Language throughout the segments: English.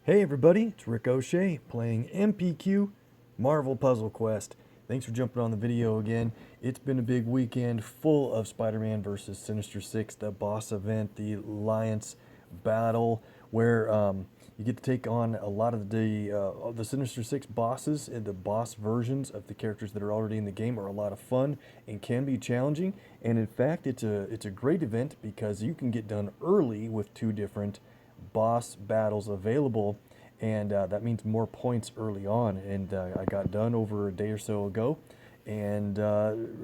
Hey everybody, it's Rick OShay playing MPQ Marvel Puzzle Quest. Thanks for jumping on the video again. It's been a big weekend full of Spider-Man versus Sinister Six, the boss event, the Alliance battle, where you get to take on a lot of the Sinister Six bosses. And the boss versions of the characters that are already in the game are a lot of fun and can be challenging. And in fact, it's a great event because you can get done early with two different boss battles available, and that means more points early on. And I got done over a day or so ago and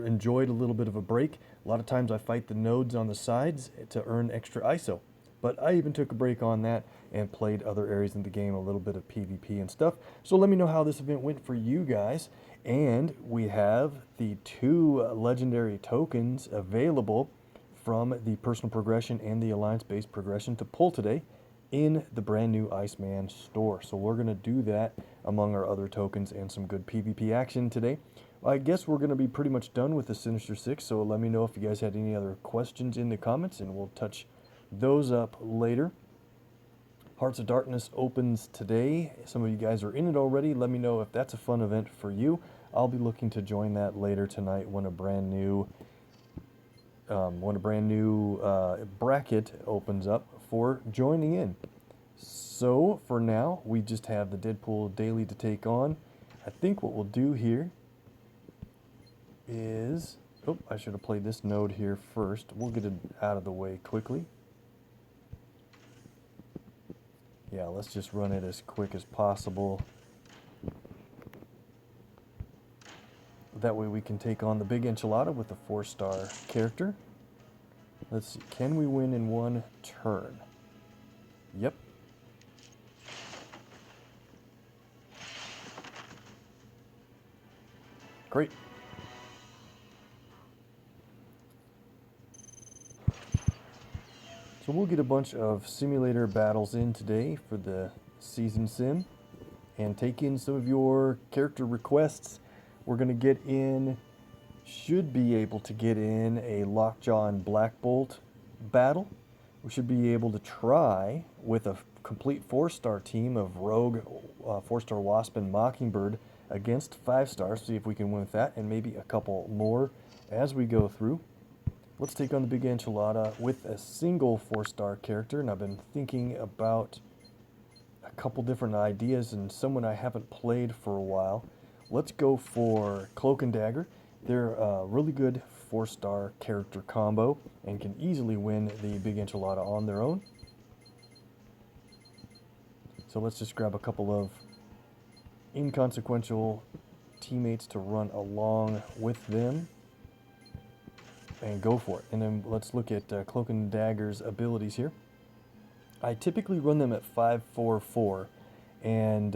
enjoyed a little bit of a break. A lot of times I fight the nodes on the sides to earn extra ISO, but I even took a break on that and played other areas in the game, a little bit of PvP and stuff. So let me know how this event went for you guys. And we have the two legendary tokens available from the personal progression and the alliance-based progression to pull today in the brand new Iceman store. So we're going to do that among our other tokens and some good PvP action today. I guess we're going to be pretty much done with the Sinister Six, so let me know if you guys had any other questions in the comments and we'll touch those up later. Hearts of Darkness opens today. Some of you guys are in it already. Let me know if that's a fun event for you. I'll be looking to join that later tonight when a brand new bracket opens up for joining in. So for now, we just have the Deadpool daily to take on. I think what we'll do here is, oh, I should have played this node here first. We'll get it out of the way quickly. Yeah, let's just run it as quick as possible. That way we can take on the big enchilada with the 4-star character. Let's see, can we win in one turn? Yep. Great. So we'll get a bunch of simulator battles in today for the season sim and take in some of your character requests. We're going to get in, should be able to get in a Lockjaw and Black Bolt battle. We should be able to try with a complete 4-star team of Rogue, 4-star Wasp, and Mockingbird against 5-stars. See if we can win with that, and maybe a couple more as we go through. Let's take on the big enchilada with a single 4-star character, and I've been thinking about a couple different ideas and someone I haven't played for a while. Let's go for Cloak and Dagger. They're a really good 4-star character combo and can easily win the big enchilada on their own. So let's just grab a couple of inconsequential teammates to run along with them and go for it. And then let's look at Cloak and Dagger's abilities here. I typically run them at 5-4-4. And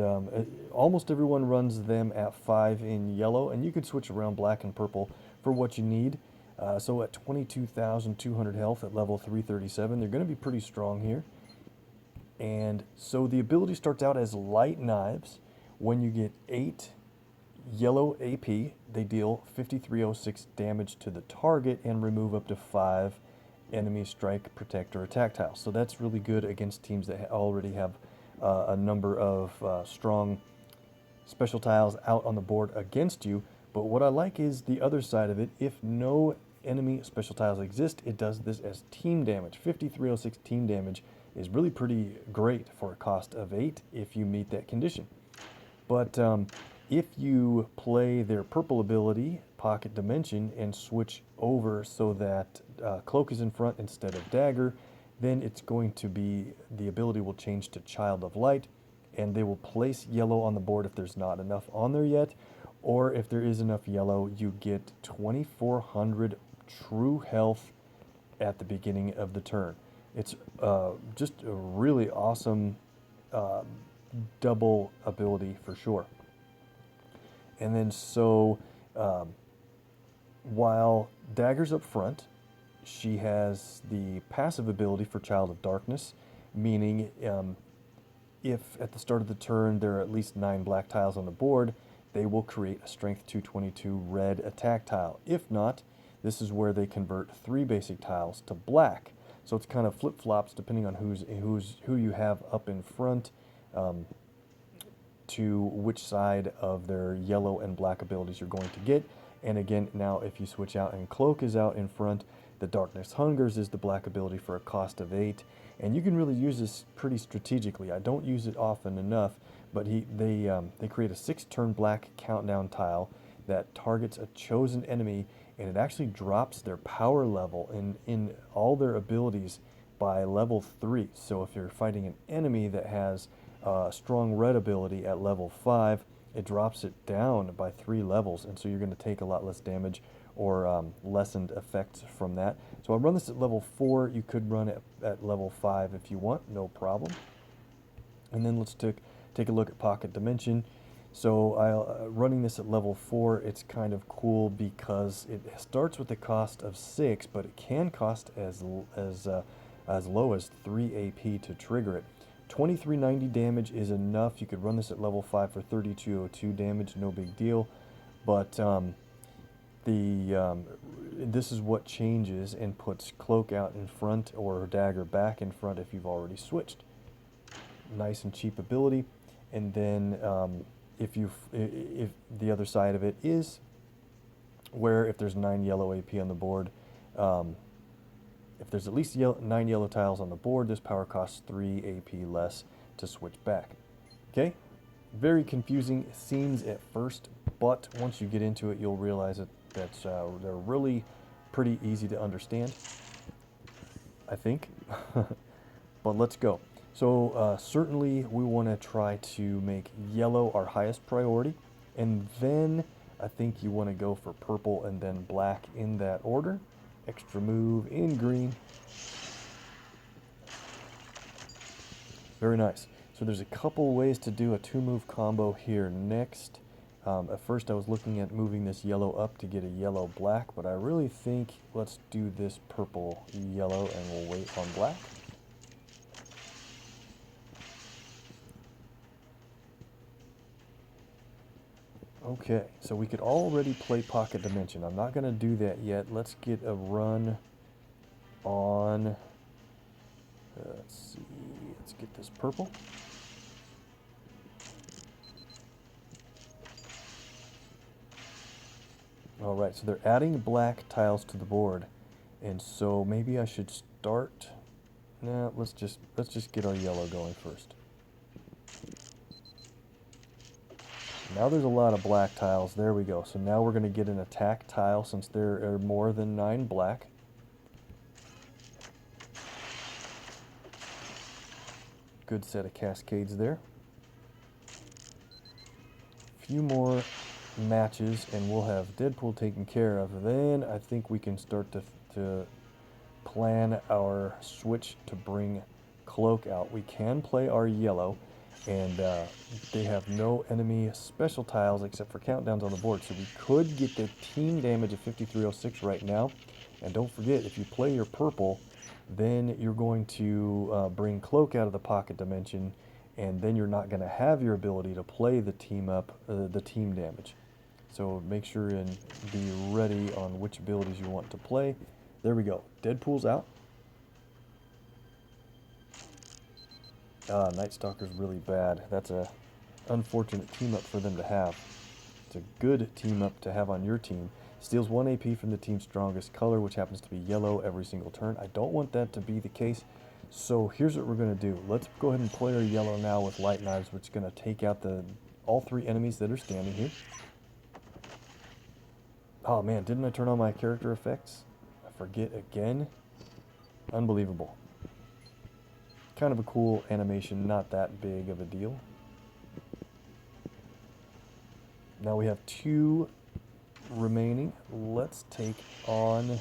almost everyone runs them at 5 in yellow, and you can switch around black and purple for what you need. So at 22,200 health at level 337, they're going to be pretty strong here. And so the ability starts out as light knives. When you get 8 yellow AP, they deal 5306 damage to the target and remove up to 5 enemy strike, protect, or attack tiles. So that's really good against teams that already have a number of strong special tiles out on the board against you. But what I like is the other side of it. If no enemy special tiles exist, it does this as team damage. 5306 team damage is really pretty great for a cost of 8 if you meet that condition. But if you play their purple ability, Pocket Dimension, and switch over so that Cloak is in front instead of Dagger, then it's going to be, the ability will change to Child of Light, and they will place yellow on the board if there's not enough on there yet, or if there is enough yellow, you get 2400 true health at the beginning of the turn. It's just a really awesome double ability for sure. And then so while Dagger's up front, she has the passive ability for Child of Darkness, meaning if at the start of the turn there are at least 9 black tiles on the board, they will create a Strength 222 red attack tile. If not, this is where they convert 3 basic tiles to black. So it's kind of flip-flops depending on who you have up in front. to which side of their yellow and black abilities you're going to get. And again, now if you switch out and Cloak is out in front, the Darkness Hungers is the black ability for a cost of 8. And you can really use this pretty strategically. I don't use it often enough, but they create a 6-turn black countdown tile that targets a chosen enemy, and it actually drops their power level in all their abilities by level 3. So if you're fighting an enemy that has a strong red ability at level 5, it drops it down by 3 levels, and so you're going to take a lot less damage or lessened effects from that. So I'll run this at level 4. You could run it at level 5 if you want, no problem. And then let's take a look at Pocket Dimension. So running this at level 4, it's kind of cool because it starts with the cost of 6, but it can cost as low as 3 AP to trigger it. 2390 damage is enough. You could run this at level 5 for 3202 damage, no big deal. But this is what changes and puts Cloak out in front or Dagger back in front if you've already switched. Nice and cheap ability. And then if the other side of it is where if there's 9 yellow AP on the board, if there's at least 9 yellow tiles on the board, this power costs 3 AP less to switch back. Okay, very confusing scenes at first, but once you get into it, you'll realize that they're really pretty easy to understand, I think. But let's go. So certainly we want to try to make yellow our highest priority, and then I think you want to go for purple and then black in that order. Extra move in green. Very nice. So there's a couple ways to do a 2-move combo here next. At first I was looking at moving this yellow up to get a yellow black, but I really think let's do this purple yellow and we'll wait on black. Okay, so we could already play Pocket Dimension. I'm not going to do that yet. Let's get a run on, let's see, let's get this purple. Alright, so they're adding black tiles to the board, and so maybe I should start, nah, let's just get our yellow going first. Now there's a lot of black tiles. There we go. So now we're going to get an attack tile since there are more than 9 black. Good set of cascades there. A few more matches and we'll have Deadpool taken care of. Then I think we can start to plan our switch to bring Cloak out. We can play our yellow. And they have no enemy special tiles except for countdowns on the board. So we could get the team damage of 5306 right now. And don't forget, if you play your purple, then you're going to bring Cloak out of the Pocket Dimension. And then you're not going to have your ability to play the team damage. So make sure and be ready on which abilities you want to play. There we go. Deadpool's out. Night Stalker's really bad. That's a unfortunate team up for them to have. It's a good team up to have on your team. Steals 1 AP from the team's strongest color, which happens to be yellow every single turn. I don't want that to be the case, so here's what we're going to do. Let's go ahead and play our yellow now with Light Knives, which is going to take out all 3 enemies that are standing here. Oh man, didn't I turn on my character effects? I forget again. Unbelievable. Kind of a cool animation, not that big of a deal. Now we have 2 remaining. Let's take on,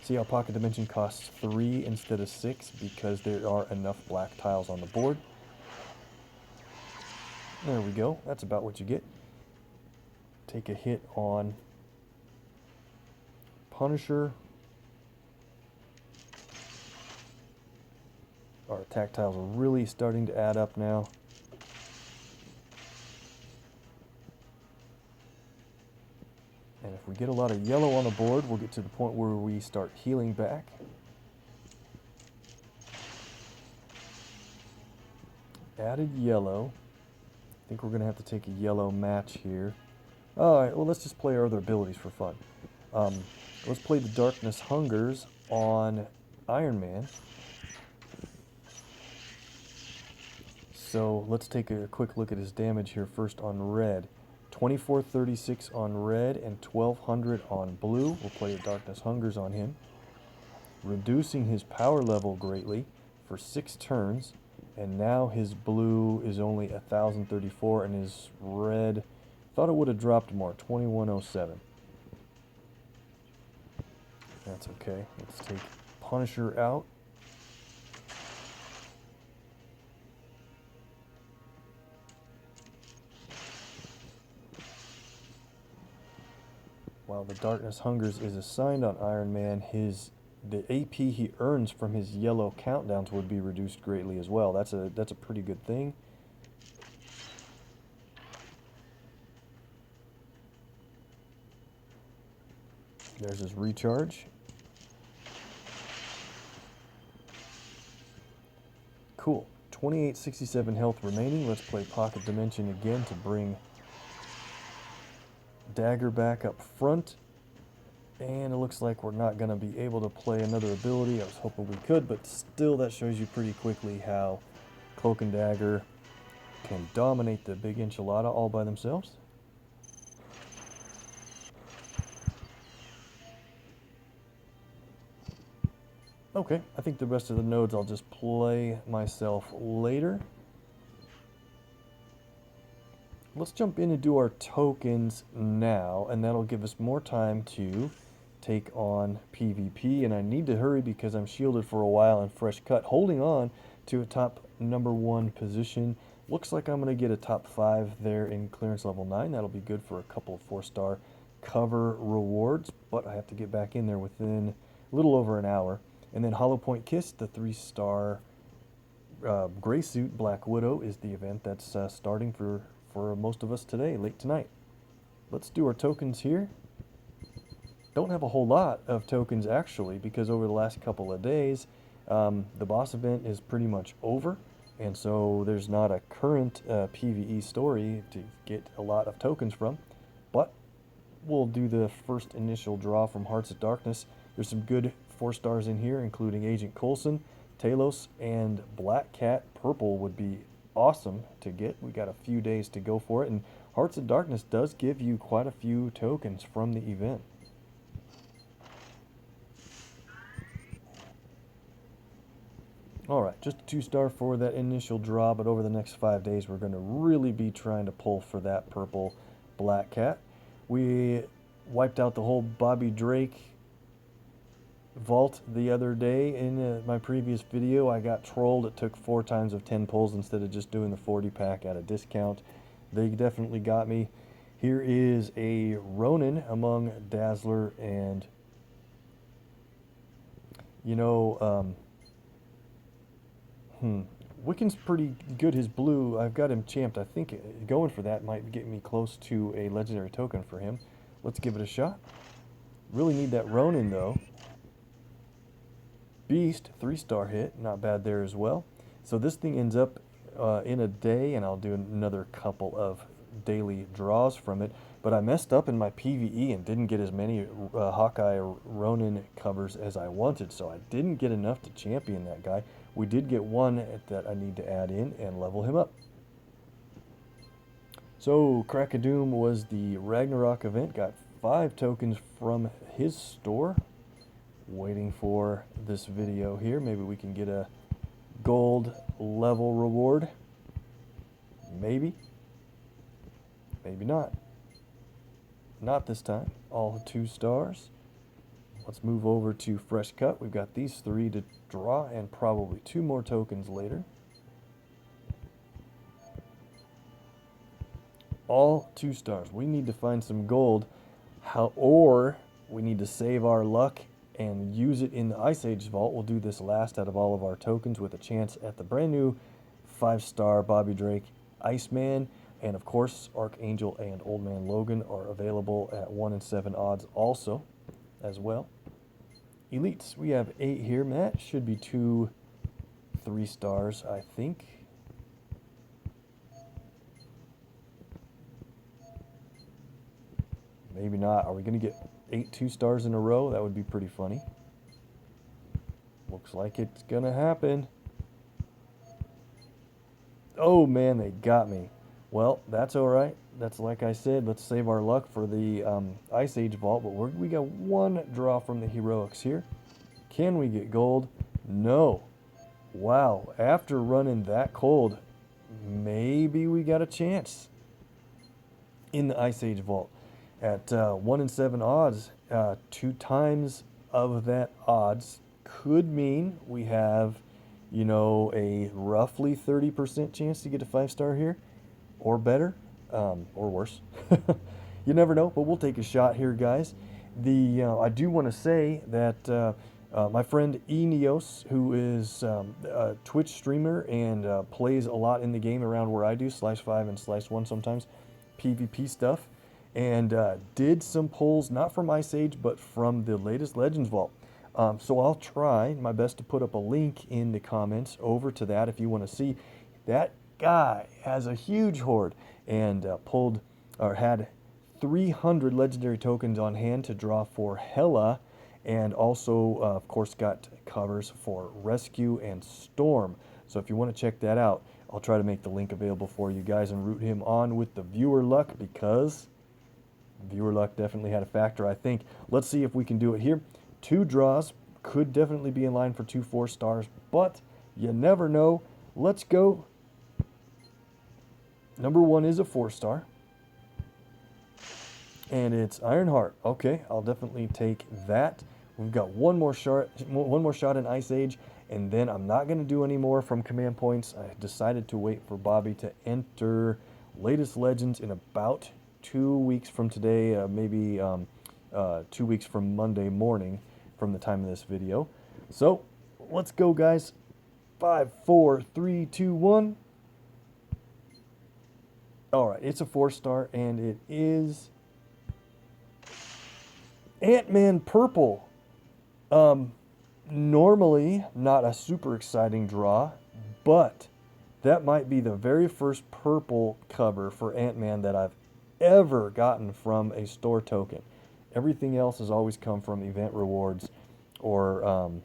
see how Pocket Dimension costs 3 instead of 6 because there are enough black tiles on the board. There we go, that's about what you get. Take a hit on Punisher. Our attack tiles are really starting to add up now. And if we get a lot of yellow on the board, we'll get to the point where we start healing back. Added yellow. I think we're going to have to take a yellow match here. Alright, well, let's just play our other abilities for fun. Let's play the Darkness Hungers on Iron Man. So let's take a quick look at his damage here first on red. 2436 on red and 1200 on blue. We'll play the Darkness Hungers on him, reducing his power level greatly for 6 turns. And now his blue is only 1034 and his red, thought it would have dropped more, 2107. That's okay. Let's take Punisher out. While the Darkness Hungers is assigned on Iron Man, the AP he earns from his yellow countdowns would be reduced greatly as well. That's a pretty good thing. There's his recharge. Cool. 2867 health remaining. Let's play Pocket Dimension again to bring Dagger back up front. And it looks like we're not going to be able to play another ability. I was hoping we could, but still that shows you pretty quickly how Cloak and Dagger can dominate the big enchilada all by themselves. Okay, I think the rest of the nodes I'll just play myself later. Let's jump in and do our tokens now, and that'll give us more time to take on PvP, and I need to hurry because I'm shielded for a while and fresh cut, holding on to a top #1 position. Looks like I'm going to get a top 5 there in clearance level 9. That'll be good for a couple of 4-star cover rewards, but I have to get back in there within a little over an hour. And then Hollow Point Kiss, the 3-star gray suit Black Widow, is the event that's starting for most of us today, late tonight. Let's do our tokens here. Don't have a whole lot of tokens actually, because over the last couple of days the boss event is pretty much over, and so there's not a current PvE story to get a lot of tokens from, but we'll do the first initial draw from Hearts of Darkness. There's some good 4-stars in here, including Agent Coulson, Talos, and Black Cat. Purple would be awesome to get. We got a few days to go for it, and Hearts of Darkness does give you quite a few tokens from the event. Alright, just a 2-star for that initial draw, but over the next 5 days we're going to really be trying to pull for that purple Black Cat. We wiped out the whole Bobby Drake vault the other day in my previous video. I got trolled. It took 4 times of 10 pulls instead of just doing the 40 pack at a discount. They definitely got me. Here is a Ronin among Dazzler and, you know, Wiccan's pretty good. His blue, I've got him champed. I think going for that might get me close to a legendary token for him. Let's give it a shot. Really need that Ronin though. Beast, 3-star hit, not bad there as well. So this thing ends up in a day, and I'll do another couple of daily draws from it. But I messed up in my PvE and didn't get as many Hawkeye Ronin covers as I wanted, so I didn't get enough to champion that guy. We did get one that I need to add in and level him up. So Crack-a-Doom was the Ragnarok event, got 5 tokens from his store. Waiting for this video here. Maybe we can get a gold level reward. Maybe. Maybe not. Not this time. All 2 stars. Let's move over to Fresh Cut. We've got these 3 to draw and probably 2 more tokens later. All 2 stars. We need to find some gold, or we need to save our luck and use it in the Ice Age vault. We'll do this last out of all of our tokens with a chance at the brand new 5-star Bobby Drake Iceman. And of course, Archangel and Old Man Logan are available at 1 in 7 odds also as well. Elites, we have 8 here. That should be 2 3-stars, I think. Maybe not. Are we going to get 8 2-stars in a row? That would be pretty funny. Looks like it's going to happen. Oh, man, they got me. Well, that's all right. That's like I said, let's save our luck for the Ice Age Vault. But we got one draw from the Heroics here. Can we get gold? No. Wow, after running that cold, maybe we got a chance in the Ice Age Vault. At 1 in 7 odds, 2 times of that odds could mean we have, you know, a roughly 30% chance to get a 5-star here, or better, or worse. You never know, but we'll take a shot here, guys. I do want to say that my friend Eneos, who is a Twitch streamer and plays a lot in the game around where I do, /5 and /1 sometimes, PvP stuff, and did some pulls, not from Ice Age, but from the latest Legends Vault. So I'll try my best to put up a link in the comments over to that if you want to see. That guy has a huge horde and had 300 legendary tokens on hand to draw for Hela, and also, of course, got covers for Rescue and Storm. So if you want to check that out, I'll try to make the link available for you guys and root him on with the viewer luck, because viewer luck definitely had a factor, I think. Let's see if we can do it here. 2 draws, could definitely be in line for 2 4-stars, but you never know. Let's go. Number 1 is a 4-star. And it's Ironheart. Okay, I'll definitely take that. We've got one more shot in Ice Age, and then I'm not going to do any more from command points. I decided to wait for Bobby to enter latest Legends in about 2 weeks from today, maybe 2 weeks from Monday morning from the time of this video. So let's go, guys. 5, 4, 3, 2, 1. All right, it's a 4-star, and it is Ant-Man Purple. Normally not a super exciting draw, but that might be the very first purple cover for Ant-Man that I've ever gotten from a store token. Everything else has always come from event rewards or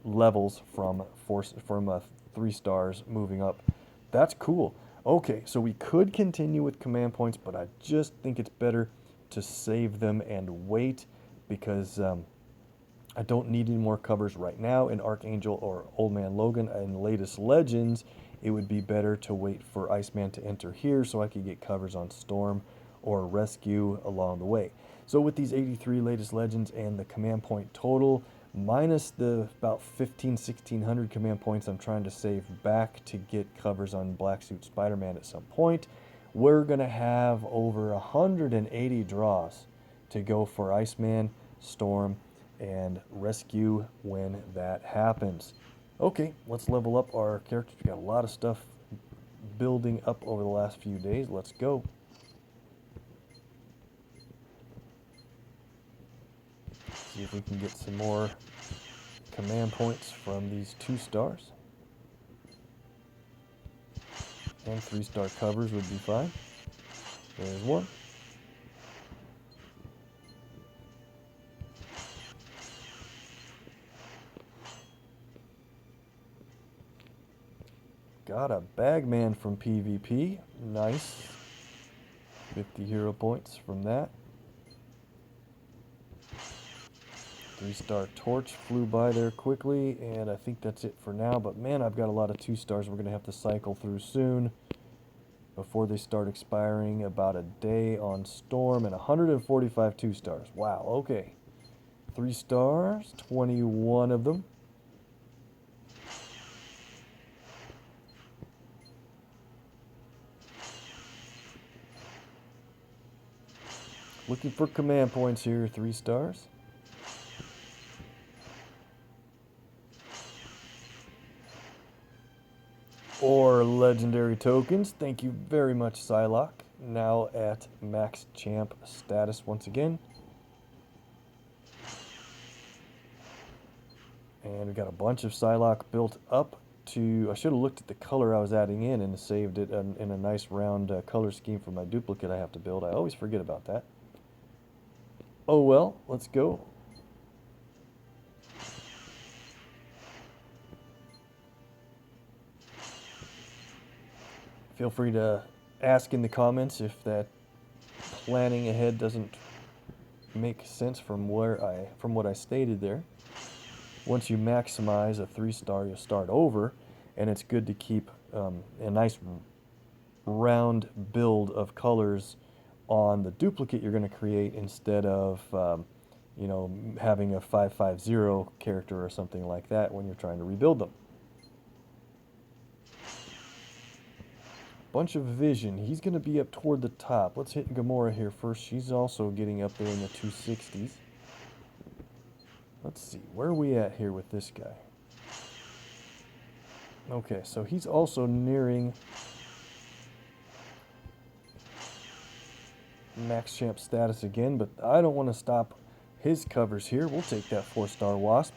levels from 3 stars moving up. That's cool. Okay, so we could continue with command points, but I just think it's better to save them and wait, because I don't need any more covers right now in Archangel or Old Man Logan. In latest Legends, it would be better to wait for Iceman to enter here so I could get covers on Storm or Rescue along the way. So with these 83 latest Legends and the command point total, minus the about 1600 command points I'm trying to save back to get covers on Black Suit Spider-Man at some point, we're going to have over 180 draws to go for Iceman, Storm, and Rescue when that happens. Okay, let's level up our characters. We got a lot of stuff building up over the last few days. Let's go. See if we can get some more command points from these 2 stars. And 3-star covers would be fine. There's one. Got a Bagman from PvP. Nice. 50 hero points from that. 3-star Torch flew by there quickly, and I think that's it for now. But man, I've got a lot of 2 stars we're going to have to cycle through soon before they start expiring. About a day on Storm, and 145 2 stars. Wow, okay. 3 stars, 21 of them. Looking for command points here, 3 stars. Or legendary tokens. Thank you very much, Psylocke. Now at max champ status once again. And we got a bunch of Psylocke built up I should have looked at the color I was adding in and saved it in a nice round color scheme for my duplicate I have to build. I always forget about that. Oh well, let's go. Feel free to ask in the comments if that planning ahead doesn't make sense from what I stated there. Once you maximize a 3-star, you start over, and it's good to keep a nice round build of colors on the duplicate you're going to create instead of you know, having a 550 character or something like that when you're trying to rebuild them. Bunch of vision. He's going to be up toward the top. Let's hit Gamora here first. She's also getting up there in the 260s. Let's see, where are we at here with this guy? Okay, so he's also nearing max champ status again, but I don't want to stop his covers here. We'll take that 4-star Wasp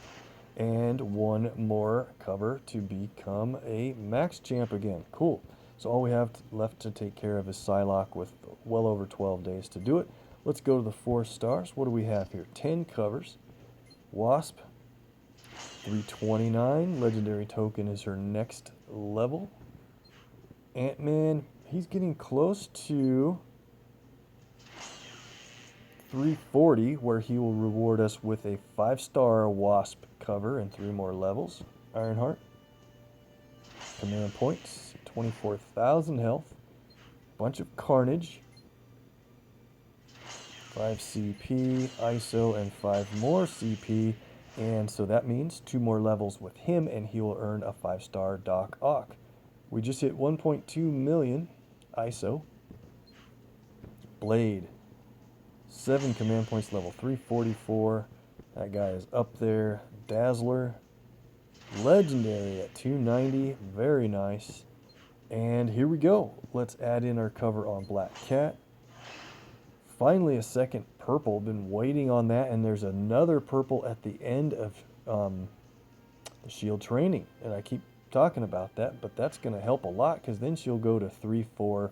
and one more cover to become a max champ again. Cool. So all we have left to take care of is Psylocke with well over 12 days to do it. Let's go to the 4 stars. What do we have here? 10 covers. Wasp, 329. Legendary token is her next level. Ant-Man, he's getting close to 340, where he will reward us with a 5-star Wasp cover and 3 more levels. Ironheart, command points, 24,000 health. Bunch of Carnage. 5 CP, ISO, and 5 more CP, and so that means 2 more levels with him, and he will earn a 5-star Doc Ock. We just hit 1.2 million ISO. Blade, 7 command points, level 344. That guy is up there. Dazzler, legendary at 290, very nice. And here we go. Let's add in our cover on Black Cat. Finally, a second purple. Been waiting on that, and there's another purple at the end of the shield training, and I keep talking about that, but that's going to help a lot because then she'll go to 3, 4,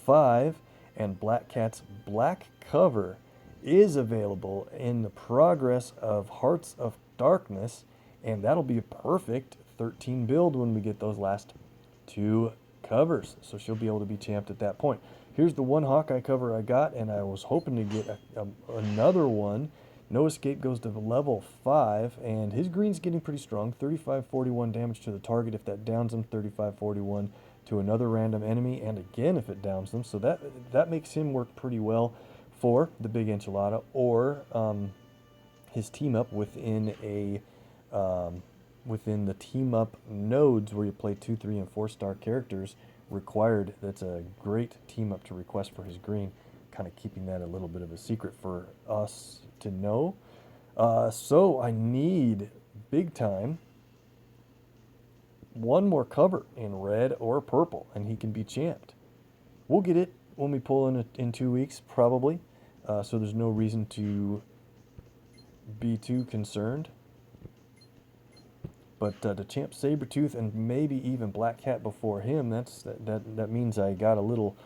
5, and Black Cat's black cover is available in the progress of Hearts of Darkness, and that'll be a perfect 13 build when we get those last 2 covers, so she'll be able to be champed at that point. Here's the one Hawkeye cover I got, and I was hoping to get another one. No Escape goes to level 5, and his green's getting pretty strong. 3541 damage to the target if that downs him, 3541 to another random enemy, and again if it downs them. So that makes him work pretty well for the Big Enchilada, or his team up within the team up nodes where you play 2, 3, and 4-star characters required. That's a great team up to request for his green, kind of keeping that a little bit of a secret for us to know. So I need big time one more cover in red or purple, and he can be champed. We'll get it when we pull in 2 weeks probably, so there's no reason to be too concerned. But to champ Sabretooth and maybe even Black Cat before him, that means I got a little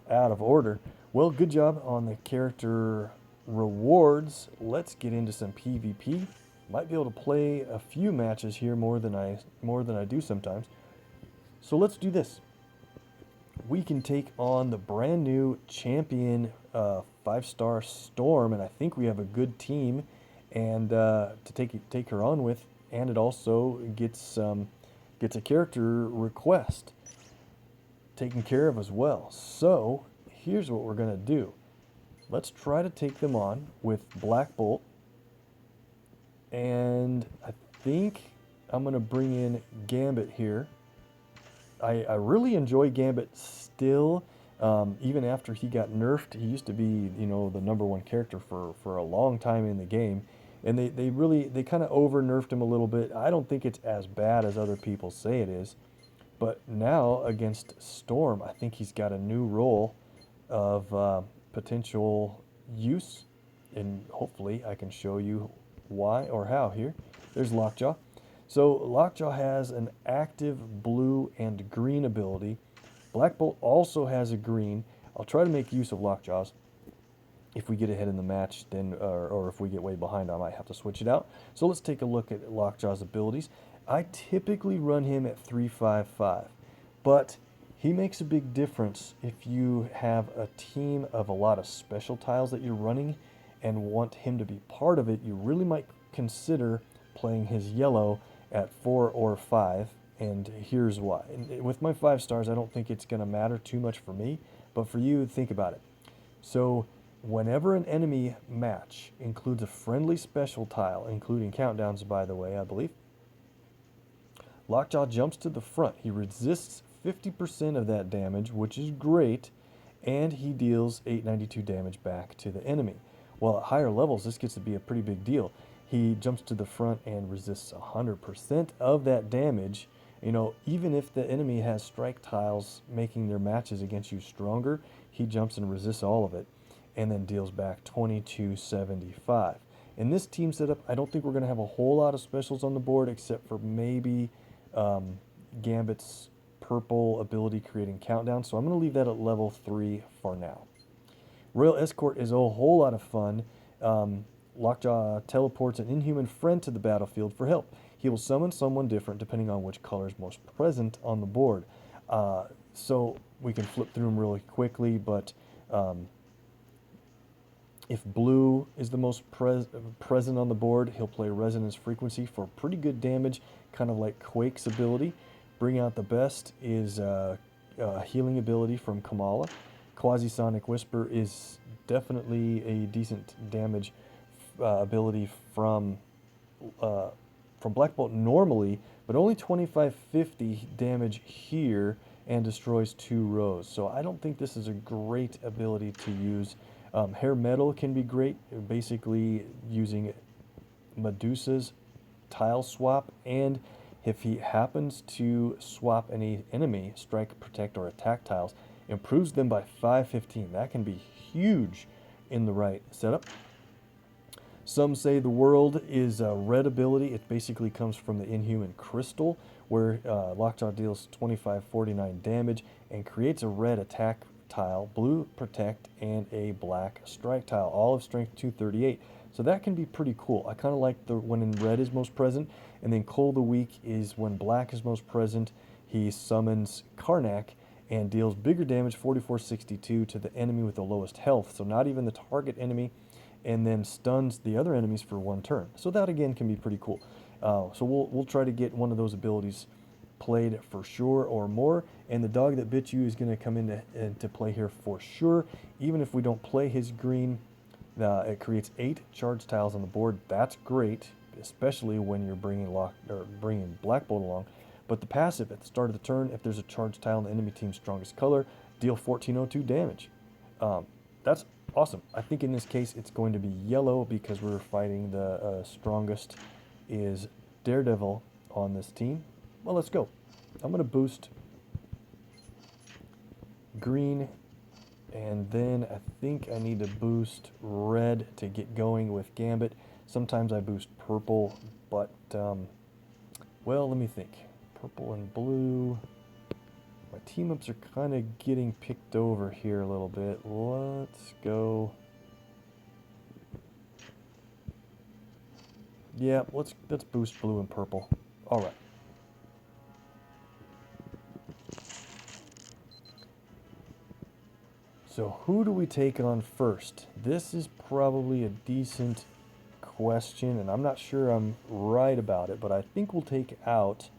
out of order. Well, good job on the character rewards. Let's get into some PvP. Might be able to play a few matches here more than I do sometimes. So let's do this. We can take on the brand new champion 5-star Storm, and I think we have a good team and to take her on with. And it also gets a character request taken care of as well. So here's what we're going to do. Let's try to take them on with Black Bolt. And I think I'm going to bring in Gambit here. I really enjoy Gambit still, even after he got nerfed. He used to be, you know, the #1 character for a long time in the game. And they kind of over-nerfed him a little bit. I don't think it's as bad as other people say it is. But now, against Storm, I think he's got a new role of potential use. And hopefully I can show you why or how here. There's Lockjaw. So Lockjaw has an active blue and green ability. Black Bolt also has a green. I'll try to make use of Lockjaw's. If we get ahead in the match, then, or if we get way behind, I might have to switch it out. So let's take a look at Lockjaw's abilities. I typically run him at 3-5-5, but he makes a big difference if you have a team of a lot of special tiles that you're running and want him to be part of it. You really might consider playing his yellow at 4 or 5, and here's why. With my 5 stars, I don't think it's going to matter too much for me, but for you, think about it. So whenever an enemy match includes a friendly special tile, including countdowns, by the way, I believe, Lockjaw jumps to the front. He resists 50% of that damage, which is great, and he deals 892 damage back to the enemy. Well, at higher levels, this gets to be a pretty big deal. He jumps to the front and resists 100% of that damage. You know, even if the enemy has strike tiles making their matches against you stronger, he jumps and resists all of it, and then deals back 2275. In this team setup, I don't think we're going to have a whole lot of specials on the board, except for maybe Gambit's purple ability creating countdown, so I'm going to leave that at level 3 for now. Royal Escort is a whole lot of fun. Lockjaw teleports an inhuman friend to the battlefield for help. He will summon someone different depending on which color is most present on the board. So we can flip through them really quickly, but if blue is the most present on the board, he'll play Resonance Frequency for pretty good damage, kind of like Quake's ability. Bring Out the Best is a healing ability from Kamala. Quasi-Sonic Whisper is definitely a decent damage ability from Black Bolt normally, but only 2550 damage here and destroys 2 rows. So I don't think this is a great ability to use. Hair Metal can be great, basically using Medusa's tile swap, and if he happens to swap any enemy, strike, protect, or attack tiles, improves them by 515. That can be huge in the right setup. Some say the world is a red ability. It basically comes from the Inhuman Crystal, where Lockjaw deals 2549 damage and creates a red attack tile, blue protect, and a black strike tile, all of strength 238. So that can be pretty cool. I kind of like the when in red is most present, and then Cold the Weak is when black is most present. He summons Karnak and deals bigger damage, 4462, to the enemy with the lowest health, so not even the target enemy, and then stuns the other enemies for 1 turn. So that again can be pretty cool. So we'll try to get one of those abilities played for sure or more, and the Dog That Bit You is going to come into play here for sure. Even if we don't play his green, it creates 8 charge tiles on the board. That's great, especially when you're bringing Black Bolt along. But the passive at the start of the turn, if there's a charge tile in the enemy team's strongest color, deal 1402 damage. That's awesome. I think in this case it's going to be yellow because we're fighting the strongest is Daredevil on this team. Well, let's go. I'm going to boost green, and then I think I need to boost red to get going with Gambit. Sometimes I boost purple, but, well, let me think. Purple and blue. My team-ups are kind of getting picked over here a little bit. Let's go. Yeah, let's boost blue and purple. All right. So who do we take on first? This is probably a decent question, and I'm not sure I'm right about it, but I think we'll take out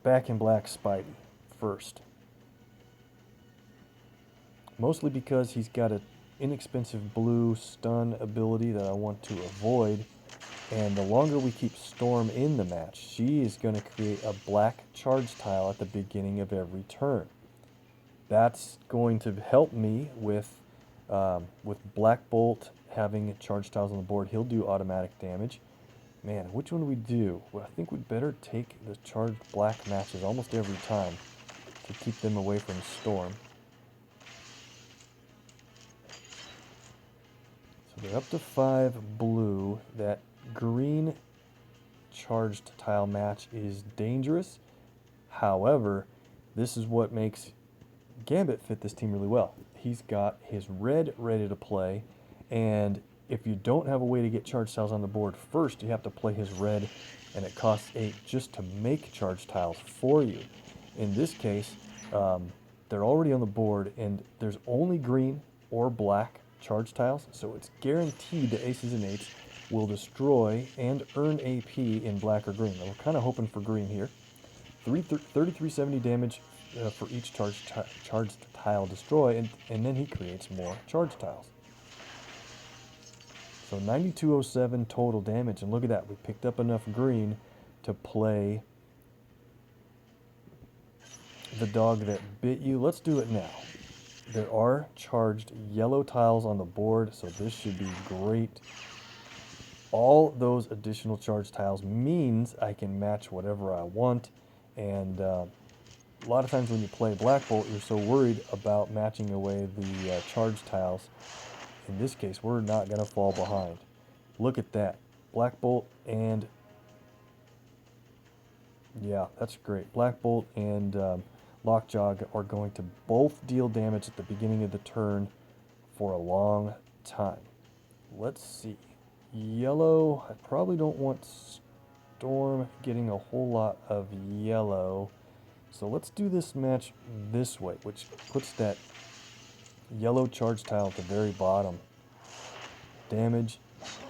Back in Black Spidey first. Mostly because he's got an inexpensive blue stun ability that I want to avoid, and the longer we keep Storm in the match, she is going to create a black charge tile at the beginning of every turn. That's going to help me with Black Bolt having charge tiles on the board. He'll do automatic damage. Man, which one do we do? Well, I think we'd better take the charged black matches almost every time to keep them away from Storm. So they're up to 5 blue. That green charged tile match is dangerous. However, this is what makes Gambit fit this team really well. He's got his red ready to play, and if you don't have a way to get charge tiles on the board first, you have to play his red, and it costs 8 just to make charge tiles for you. In this case, they're already on the board, and there's only green or black charge tiles, so it's guaranteed the aces and eights will destroy and earn AP in black or green. We're kind of hoping for green here. 3370 damage for each charged tile destroy, and then he creates more charge tiles. So 9207 total damage, and look at that, we picked up enough green to play the dog that bit you. Let's do it now. There are charged yellow tiles on the board, so this should be great. All those additional charge tiles means I can match whatever I want, and a lot of times when you play Black Bolt, you're so worried about matching away the charge tiles. In this case, we're not going to fall behind. Look at that. Black Bolt and... yeah, that's great. Black Bolt and Lockjaw are going to both deal damage at the beginning of the turn for a long time. Let's see. Yellow, I probably don't want Storm getting a whole lot of yellow. So let's do this match this way, which puts that yellow charge tile at the very bottom. Damage,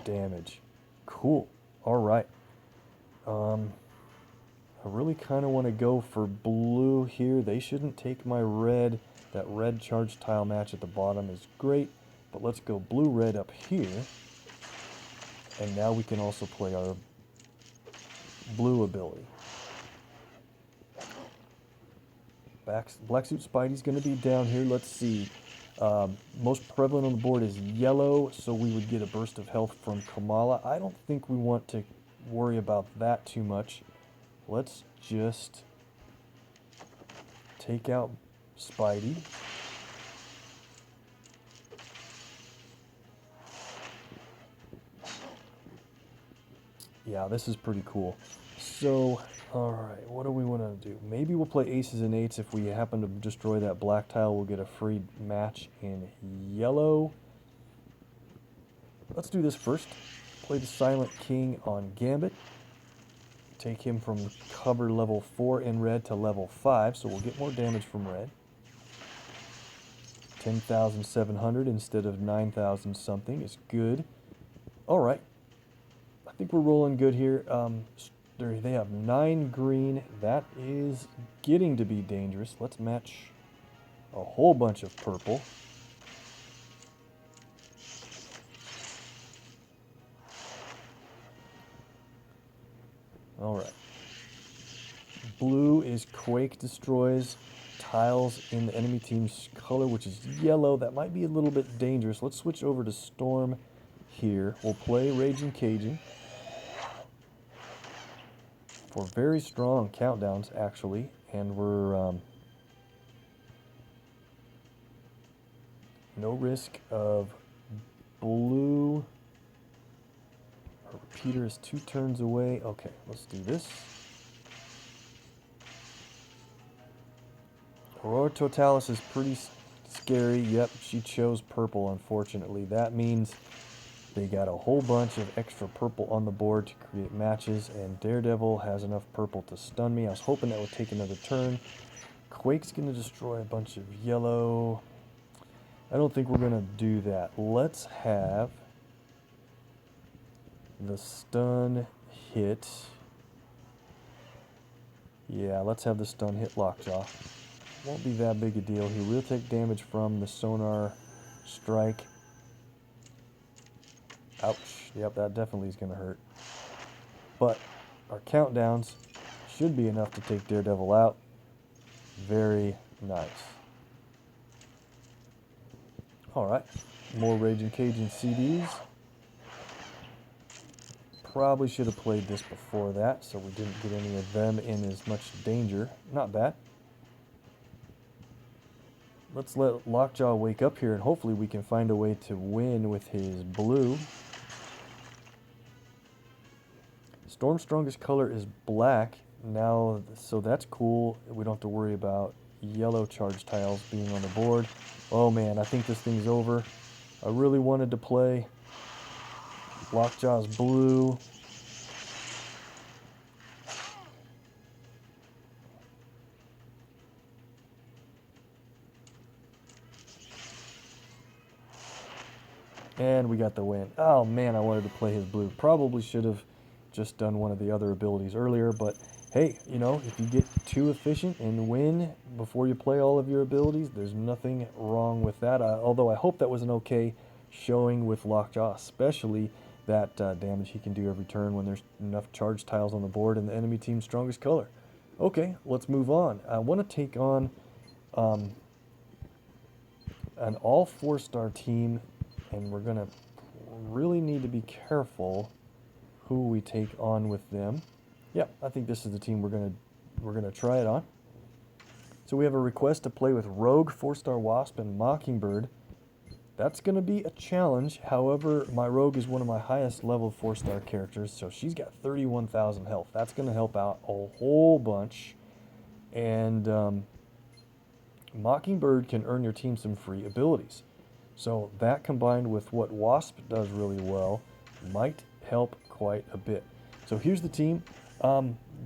damage. Cool. Alright. I really kind of want to go for blue here. They shouldn't take my red. That red charge tile match at the bottom is great, but let's go blue-red up here. And now we can also play our blue ability. Black Suit Spidey's going to be down here. Let's see. Most prevalent on the board is yellow, so we would get a burst of health from Kamala. I don't think we want to worry about that too much. Let's just take out Spidey. Yeah, this is pretty cool. So, alright, what do we want to do? Maybe we'll play aces and eights. If we happen to destroy that black tile, we'll get a free match in yellow. Let's do this first. Play the Silent King on Gambit. Take him from cover level 4 in red to level 5, so we'll get more damage from red. 10,700 instead of 9,000 something is good. Alright. I think we're rolling good here. They have 9 green. That is getting to be dangerous. Let's match a whole bunch of purple. Alright. Blue is Quake destroys tiles in the enemy team's color, which is yellow. That might be a little bit dangerous. Let's switch over to Storm here. We'll play Raging Cajun for very strong countdowns, actually. And we're no risk of blue. Our repeater is 2 turns away. Okay, let's do this. Aurora Totalis is pretty scary. Yep, she chose purple, unfortunately. That means they got a whole bunch of extra purple on the board to create matches, and Daredevil has enough purple to stun me. I was hoping that would take another turn. Quake's going to destroy a bunch of yellow. I don't think we're going to do that. Let's have the stun hit. Yeah, let's have the stun hit Lockjaw. Won't be that big a deal. He will take damage from the sonar strike. Ouch. Yep, that definitely is going to hurt. But our countdowns should be enough to take Daredevil out. Very nice. Alright. More Raging Cajun CDs. Probably should have played this before that, so we didn't get any of them in as much danger. Not bad. Let's let Lockjaw wake up here, and hopefully we can find a way to win with his blue. Storm's strongest color is black now, so that's cool. We don't have to worry about yellow charge tiles being on the board. Oh man, I think this thing's over. I really wanted to play Lockjaw's blue. And we got the win. Oh man, I wanted to play his blue. Probably should have just done one of the other abilities earlier, but hey, you know, if you get too efficient and win before you play all of your abilities, there's nothing wrong with that. Although I hope that was an okay showing with Lockjaw, especially that damage he can do every turn when there's enough charge tiles on the board and the enemy team's strongest color. Okay, let's move on. I want to take on an all 4-star team, and we're going to really need to be careful who we take on with them. Yep, I think this is the team we're gonna try it on. So we have a request to play with Rogue, 4-star Wasp, and Mockingbird. That's gonna be a challenge. However, my Rogue is one of my highest level 4-star characters, so she's got 31,000 health. That's gonna help out a whole bunch. And Mockingbird can earn your team some free abilities. So that combined with what Wasp does really well might help quite a bit. So here's the team.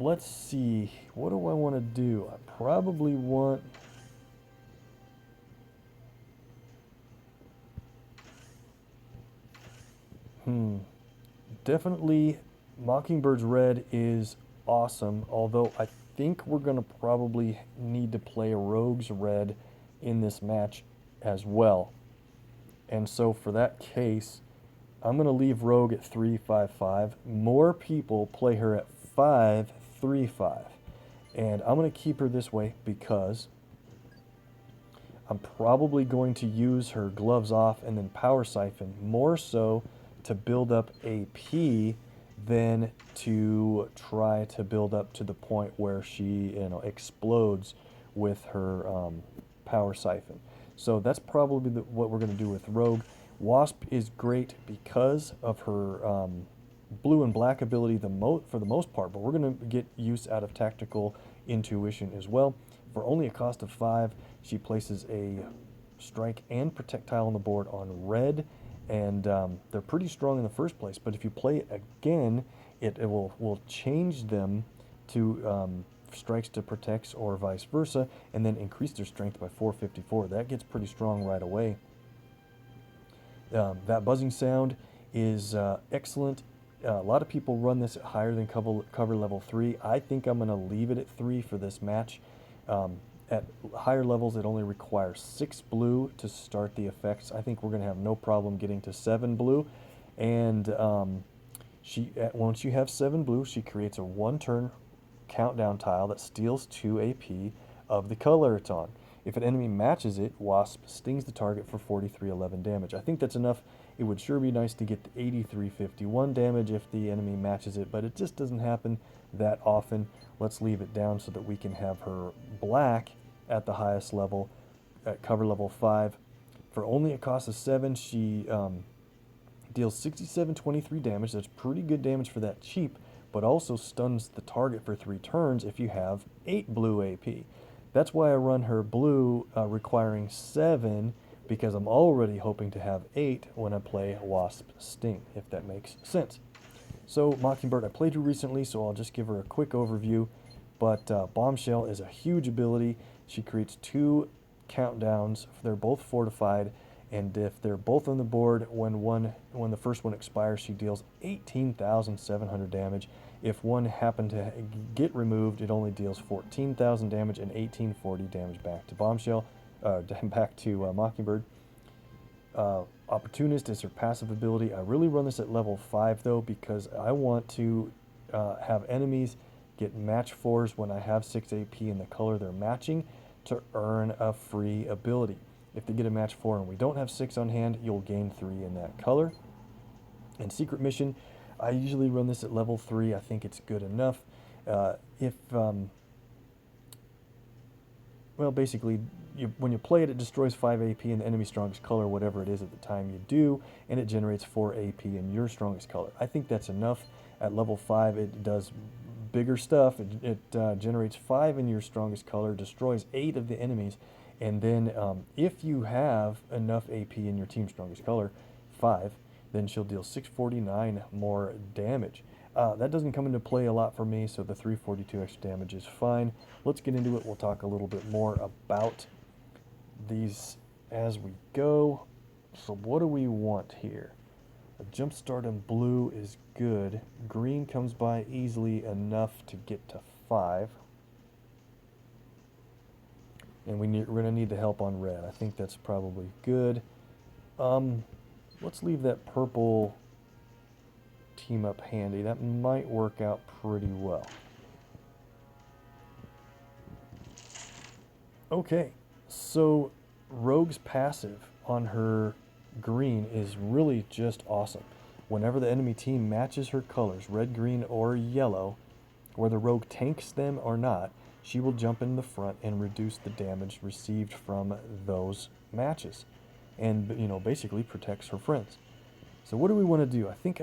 Let's see. What do I want to do? I probably want... Definitely Mockingbird's red is awesome, although I think we're going to probably need to play a Rogue's red in this match as well. And so for that case, I'm going to leave Rogue at 3-5-5. More people play her at 5-3-5. And I'm going to keep her this way because I'm probably going to use her gloves off and then power siphon more so to build up AP than to try to build up to the point where she, explodes with her power siphon. So that's probably what we're going to do with Rogue. Wasp is great because of her blue and black ability for the most part, but we're going to get use out of tactical intuition as well. For only a cost of 5, she places a strike and protect tile on the board on red, and they're pretty strong in the first place, but if you play it again, it will change them to strikes to protects or vice versa, and then increase their strength by 454. That gets pretty strong right away. That buzzing sound is excellent. A lot of people run this at higher than cover level 3. I think I'm going to leave it at 3 for this match. At higher levels, it only requires 6 blue to start the effects. I think we're going to have no problem getting to 7 blue. And once you have 7 blue, she creates a 1-turn countdown tile that steals 2 AP of the color it's on. If an enemy matches it, Wasp stings the target for 4311 damage. I think that's enough. It would sure be nice to get the 8351 damage if the enemy matches it, but it just doesn't happen that often. Let's leave it down so that we can have her black at the highest level, at cover level 5. For only a cost of 7, she deals 6723 damage. That's pretty good damage for that cheap, but also stuns the target for 3 turns if you have 8 blue AP. That's why I run her blue requiring 7, because I'm already hoping to have 8 when I play Wasp Sting, if that makes sense. So Mockingbird, I played her recently, so I'll just give her a quick overview. But Bombshell is a huge ability. She creates 2 countdowns. They're both fortified, and if they're both on the board, when the first one expires, she deals 18,700 damage. If one happened to get removed, it only deals 14,000 damage and 1840 damage back to Bombshell, back to Mockingbird. Opportunist is her passive ability. I really run this at level 5 though, because I want to have enemies get match 4s when I have 6 AP in the color they're matching to earn a free ability. If they get a match 4 and we don't have 6 on hand, you'll gain 3 in that color. And Secret Mission, I usually run this at level 3. I think it's good enough. Basically, when you play it, it destroys 5 AP in the enemy's strongest color, whatever it is at the time you do, and it generates 4 AP in your strongest color. I think that's enough. At level 5, it does bigger stuff. It generates 5 in your strongest color, destroys 8 of the enemies, and then if you have enough AP in your team's strongest color, 5, then she'll deal 649 more damage. That doesn't come into play a lot for me, so the 342 extra damage is fine. Let's get into it. We'll talk a little bit more about these as we go. So what do we want here? A jump start in blue is good. Green comes by easily enough to get to 5. And we're going to need the help on red. I think that's probably good. Let's leave that purple team up handy. That might work out pretty well. Okay, so Rogue's passive on her green is really just awesome. Whenever the enemy team matches her colors, red, green, or yellow, whether Rogue tanks them or not, she will jump in the front and reduce the damage received from those matches. And, you know, basically protects her friends. So what do we want to do? I think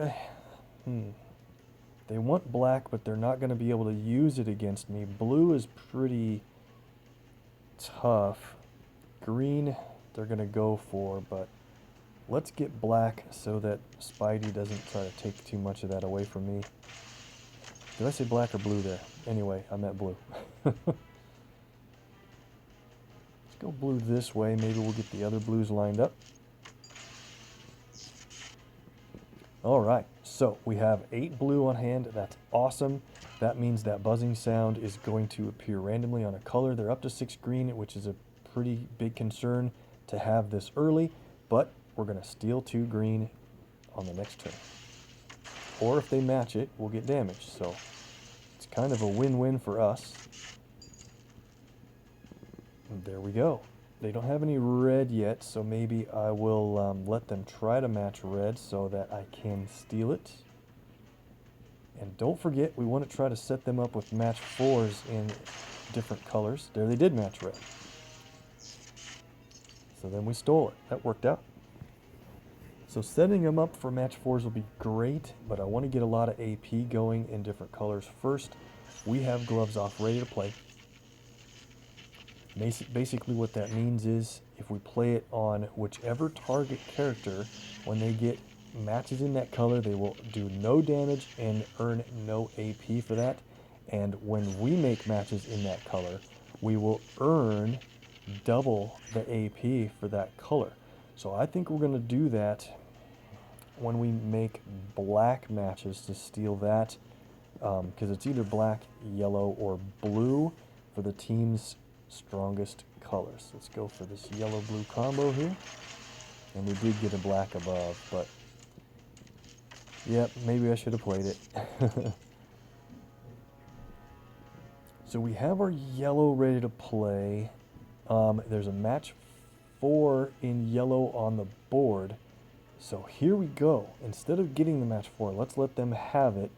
they want black, but they're not going to be able to use it against me. Blue is pretty tough. Green, they're going to go for, but let's get black so that Spidey doesn't try to take too much of that away from me. Did I say black or blue there? Anyway, I meant blue. Let's go blue this way. Maybe we'll get the other blues lined up. Alright, so we have 8 blue on hand. That's awesome. That means that buzzing sound is going to appear randomly on a color. They're up to 6 green, which is a pretty big concern to have this early, but we're going to steal 2 green on the next turn. Or if they match it, we'll get damage. So it's kind of a win-win for us. And there we go. They don't have any red yet, so maybe I will let them try to match red so that I can steal it. And don't forget, we want to try to set them up with match 4s in different colors. There, they did match red. So then we stole it. That worked out. So setting them up for match 4s will be great, but I want to get a lot of AP going in different colors first. We have gloves off, ready to play. Basically what that means is if we play it on whichever target character, when they get matches in that color, they will do no damage and earn no AP for that. And when we make matches in that color, we will earn double the AP for that color. So I think we're going to do that when we make black matches to steal that, because it's either black, yellow, or blue for the team's strongest colors. Let's go for this yellow-blue combo here. And we did get a black above, but yep, maybe I should have played it. So we have our yellow ready to play. There's a match 4 in yellow on the board. So here we go. Instead of getting the match 4, let's let them have it.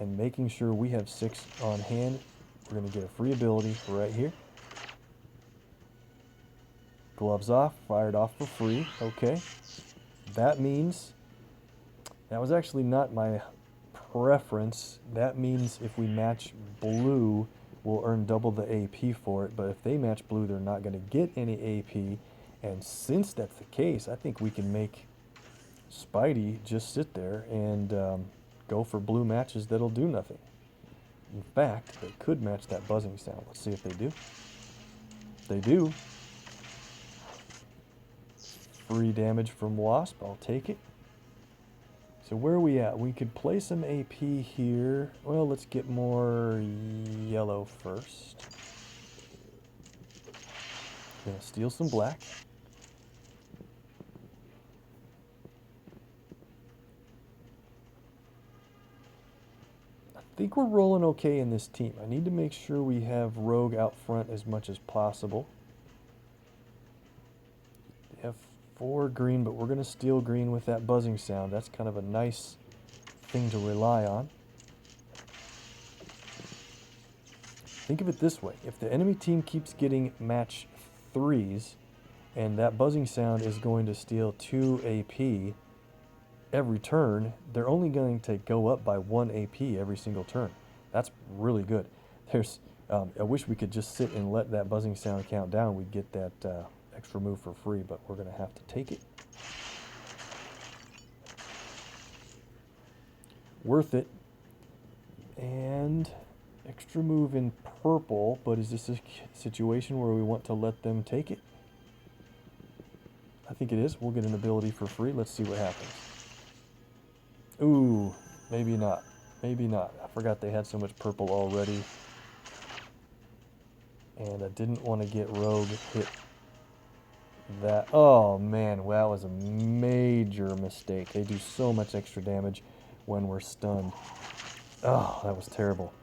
And making sure we have 6 on hand, we're going to get a free ability right here. Gloves off, fired off for free. Okay. That means, that was actually not my preference. That means if we match blue, we'll earn double the AP for it. But if they match blue, they're not going to get any AP. And since that's the case, I think we can make Spidey just sit there and go for blue matches that'll do nothing. In fact, they could match that buzzing sound. Let's see if they do. They do. Free damage from Wasp, I'll take it. So where are we at? We could play some AP here. Well, let's get more yellow first. Gonna steal some black. I think we're rolling okay in this team. I need to make sure we have Rogue out front as much as possible. They have 4 green, but we're going to steal green with that buzzing sound. That's kind of a nice thing to rely on. Think of it this way. If the enemy team keeps getting match 3s, and that buzzing sound is going to steal 2 AP, every turn, they're only going to go up by 1 AP every single turn. That's really good. There's, I wish we could just sit and let that buzzing sound count down. We'd get that extra move for free, but we're going to have to take it. Worth it. And extra move in purple, but is this a situation where we want to let them take it? I think it is. We'll get an ability for free. Let's see what happens. Ooh, maybe not. Maybe not. I forgot they had so much purple already. And I didn't want to get Rogue hit that. Oh, man. Well, that was a major mistake. They do so much extra damage when we're stunned. Oh, that was terrible.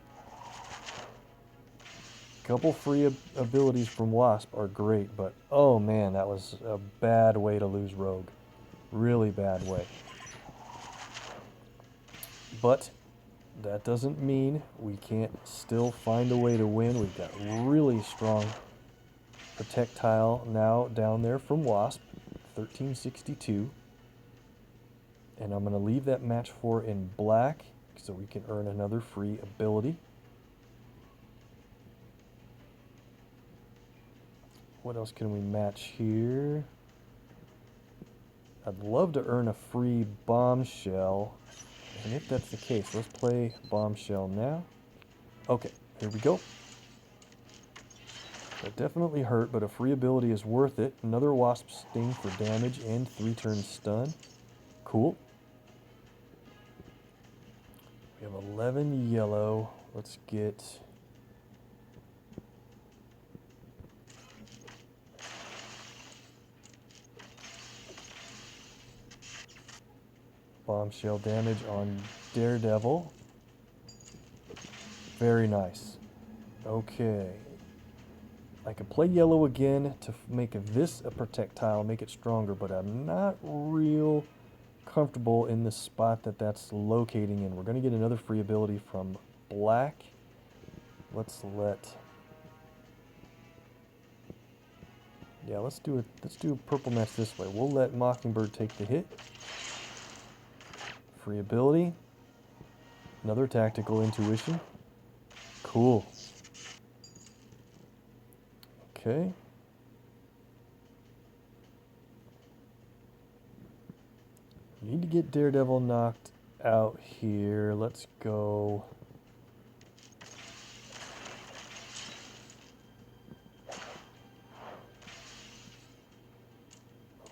Couple free abilities from Wasp are great, but oh man, that was a bad way to lose Rogue. Really bad way. But that doesn't mean we can't still find a way to win. We've got really strong projectile now down there from Wasp, 1362. And I'm going to leave that match 4 in black so we can earn another free ability. What else can we match here? I'd love to earn a free bombshell. And if that's the case, let's play bombshell now. Okay, here we go. That definitely hurt, but a free ability is worth it. Another Wasp Sting for damage and 3-turn stun. Cool. We have 11 yellow. Let's get... bombshell damage on Daredevil. Very nice. Okay. I could play yellow again to make this a projectile, make it stronger, but I'm not real comfortable in the spot that that's locating in. We're going to get another free ability from black. Let's do a purple match this way. We'll let Mockingbird take the hit. Free ability. Another tactical intuition. Cool. Okay. Need to get Daredevil knocked out here. Let's go.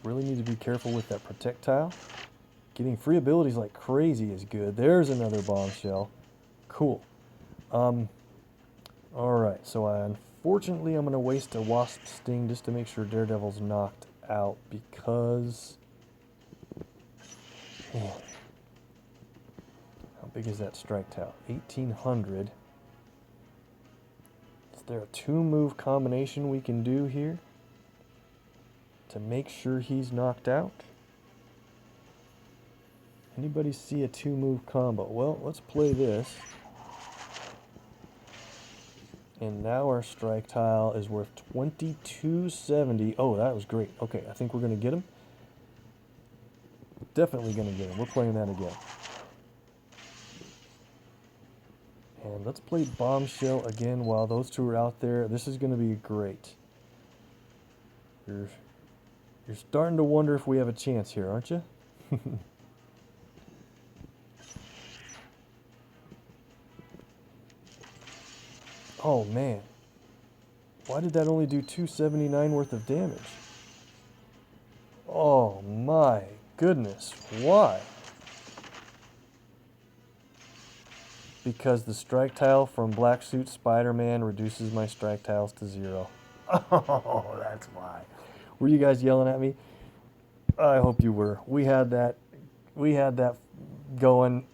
Really need to be careful with that projectile. Getting free abilities like crazy is good. There's another bombshell. Cool. Alright, so unfortunately I'm going to waste a Wasp Sting just to make sure Daredevil's knocked out because... Man. How big is that strike tile? 1800. Is there a 2-move combination we can do here to make sure he's knocked out? Anybody see a 2-move combo? Well, let's play this. And now our strike tile is worth 2270. Oh, that was great. Okay, I think we're going to get him. Definitely going to get him. We're playing that again. And let's play bombshell again while those two are out there. This is going to be great. You're starting to wonder if we have a chance here, aren't you? Oh man, why did that only do 279 worth of damage? Oh my goodness, why? Because the strike tile from Black Suit Spider-Man reduces my strike tiles to 0. Oh, that's why. Were you guys yelling at me? I hope you were. We had that going.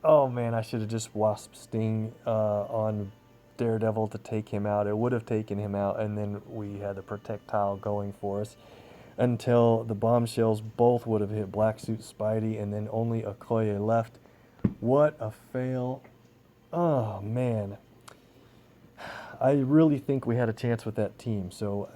Oh man, I should have just Wasp Sting on Daredevil to take him out. It would have taken him out, and then we had the projectile going for us until the bombshells both would have hit Black Suit Spidey, and then only Okoye left. What a fail. Oh man, I really think we had a chance with that team. So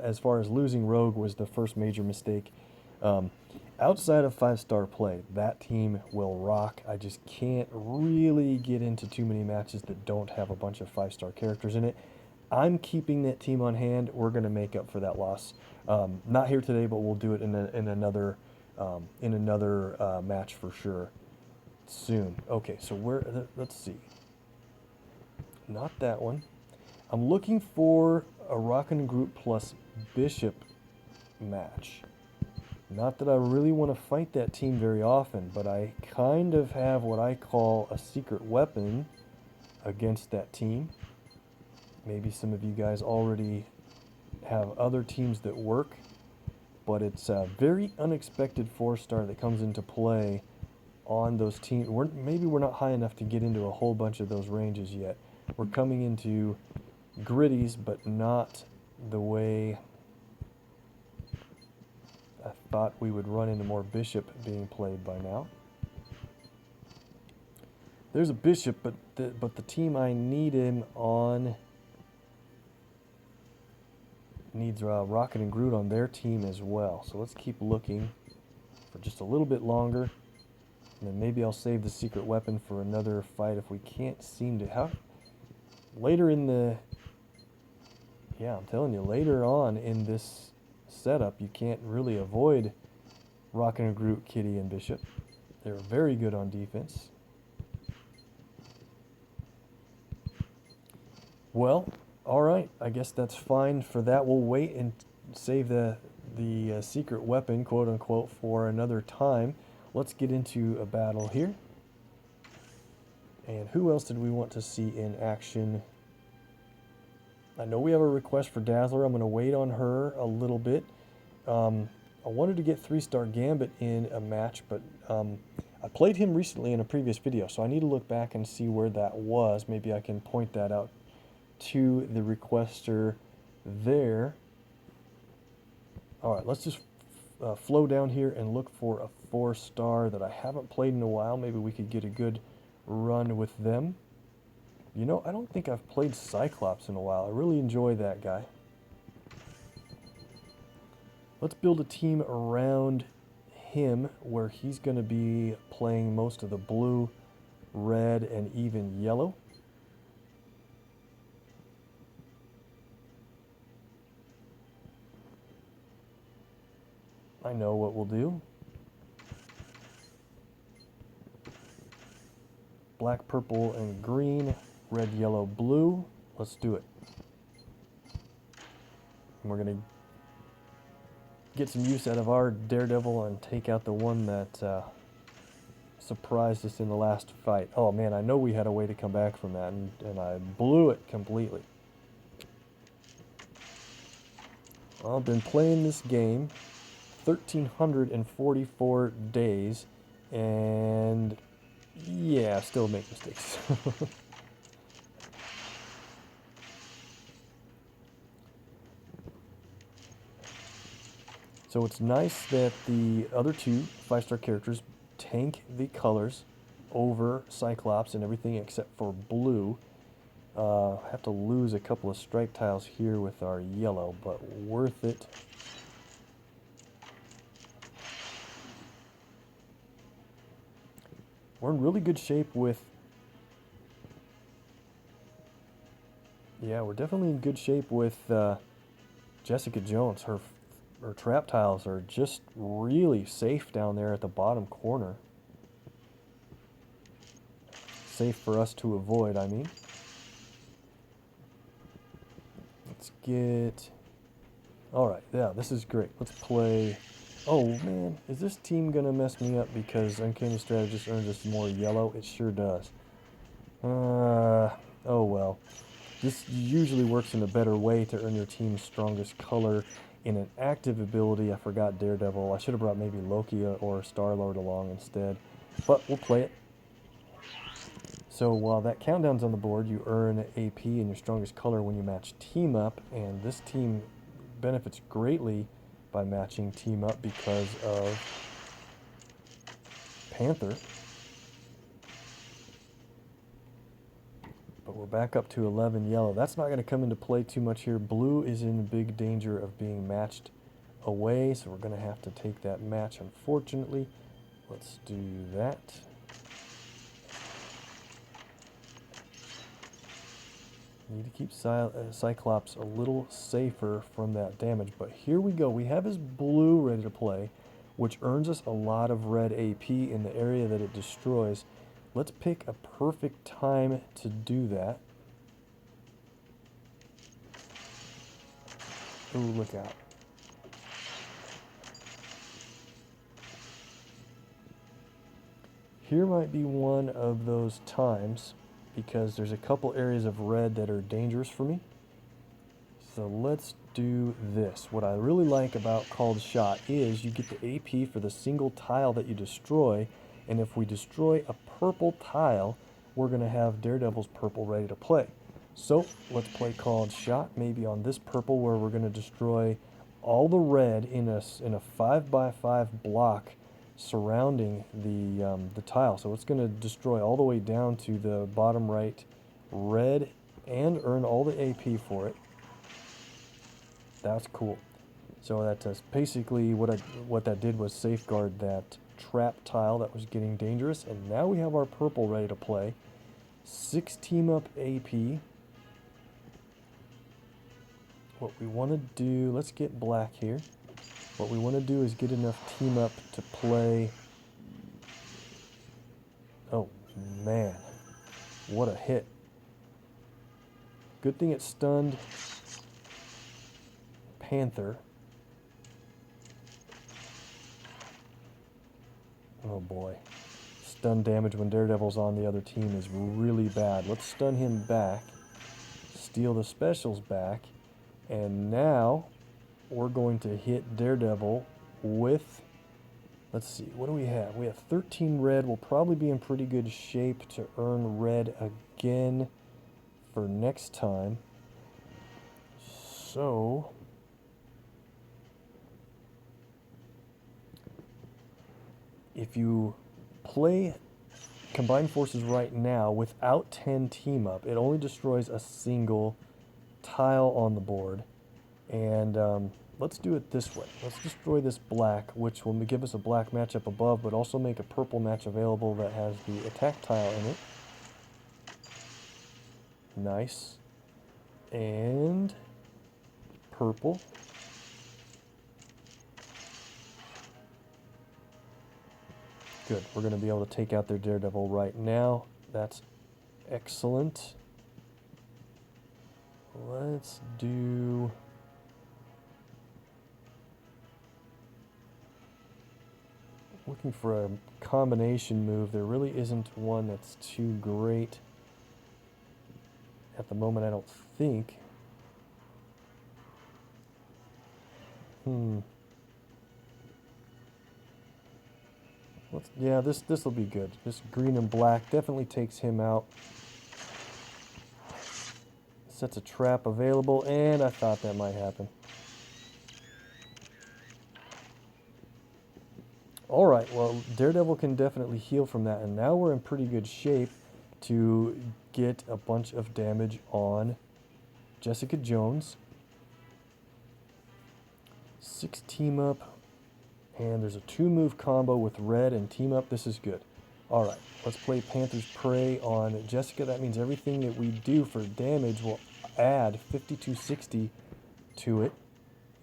as far as losing Rogue was the first major mistake. Outside of 5-star play, that team will rock. I just can't really get into too many matches that don't have a bunch of 5-star characters in it. I'm keeping that team on hand. We're going to make up for that loss. Not here today, but we'll do it in another match for sure soon. Okay, so let's see. Not that one. I'm looking for a Rockin' Group plus Bishop match. Not that I really want to fight that team very often, but I kind of have what I call a secret weapon against that team. Maybe some of you guys already have other teams that work, but it's a very unexpected 4-star that comes into play on those teams. Maybe we're not high enough to get into a whole bunch of those ranges yet. We're coming into gritties, but not the way I thought we would run into more Bishop being played by now. There's a Bishop, but the team I need him on needs Rocket and Groot on their team as well. So let's keep looking for just a little bit longer, and then maybe I'll save the secret weapon for another fight if we can't seem to. Later in the, yeah, I'm telling you, later on in this setup, you can't really avoid Rocket and Groot, Kitty, and Bishop. They're very good on defense. Well, all right, I guess that's fine for that. We'll wait and save the secret weapon, quote unquote, for another time. Let's get into a battle here. And who else did we want to see in action? I know we have a request for Dazzler. I'm going to wait on her a little bit. I wanted to get 3-star Gambit in a match, but I played him recently in a previous video, so I need to look back and see where that was. Maybe I can point that out to the requester there. All right, let's just flow down here and look for a 4-star that I haven't played in a while. Maybe we could get a good run with them. You know, I don't think I've played Cyclops in a while. I really enjoy that guy. Let's build a team around him where he's going to be playing most of the blue, red, and even yellow. I know what we'll do. Black, purple, and green, red, yellow, blue. Let's do it. And we're going to get some use out of our Daredevil and take out the one that surprised us in the last fight. Oh man, I know we had a way to come back from that, and I blew it completely. Well, I've been playing this game 1,344 days, and yeah, still make mistakes. So it's nice that the other two 5-star characters tank the colors over Cyclops and everything except for blue. Have to lose a couple of strike tiles here with our yellow, but worth it. We're in really good shape with... Yeah, we're definitely in good shape with Jessica Jones. Her trap tiles are just really safe down there at the bottom corner. Safe for us to avoid, I mean. Let's get... Alright, yeah, this is great. Let's play... Oh man, is this team gonna mess me up because Uncanny Strategist earns us more yellow? It sure does. Oh well. This usually works in a better way to earn your team's strongest color in an active ability. I forgot Daredevil. I should have brought maybe Loki or Star-Lord along instead. But we'll play it. So while that countdown's on the board, you earn AP in your strongest color when you match team up, and this team benefits greatly by matching team up because of Panther. But we're back up to 11 yellow. That's not going to come into play too much here. Blue is in big danger of being matched away, so we're going to have to take that match, unfortunately. Let's do that. Need to keep Cyclops a little safer from that damage, but here we go. We have his blue ready to play, which earns us a lot of red AP in the area that it destroys. Let's pick a perfect time to do that. Ooh, look out. Here might be one of those times, because there's a couple areas of red that are dangerous for me. So let's do this. What I really like about Called Shot is you get the AP for the single tile that you destroy, and if we destroy a purple tile, we're going to have Daredevil's purple ready to play. So let's play Called Shot, maybe on this purple, where we're going to destroy all the red in a 5x5 block surrounding the tile. So it's going to destroy all the way down to the bottom right red and earn all the AP for it. That's cool. So that's basically what that did was safeguard that trap tile that was getting dangerous. And now we have our purple ready to play. 6 team up AP. What we want to do, let's get black here. What we want to do is get enough team up to play. Oh man, what a hit. Good thing it stunned Panther. Oh boy. Stun damage when Daredevil's on the other team is really bad. Let's stun him back, steal the specials back, and now we're going to hit Daredevil with, let's see, what do we have? We have 13 red. We'll probably be in pretty good shape to earn red again for next time. So if you play Combined Forces right now without 10 team up, it only destroys a single tile on the board. And let's do it this way. Let's destroy this black, which will give us a black matchup above, but also make a purple match available that has the attack tile in it. Nice. And purple. Good. We're going to be able to take out their Daredevil right now. That's excellent. Let's do... looking for a combination move. There really isn't one that's too great at the moment, I don't think. Yeah, this will be good. This green and black definitely takes him out. Sets a trap available, and I thought that might happen. Alright, well, Daredevil can definitely heal from that, and now we're in pretty good shape to get a bunch of damage on Jessica Jones. 6 team up, and there's a 2-move combo with red and team up. This is good. Alright, let's play Panther's Prey on Jessica. That means everything that we do for damage will add 5260 to it.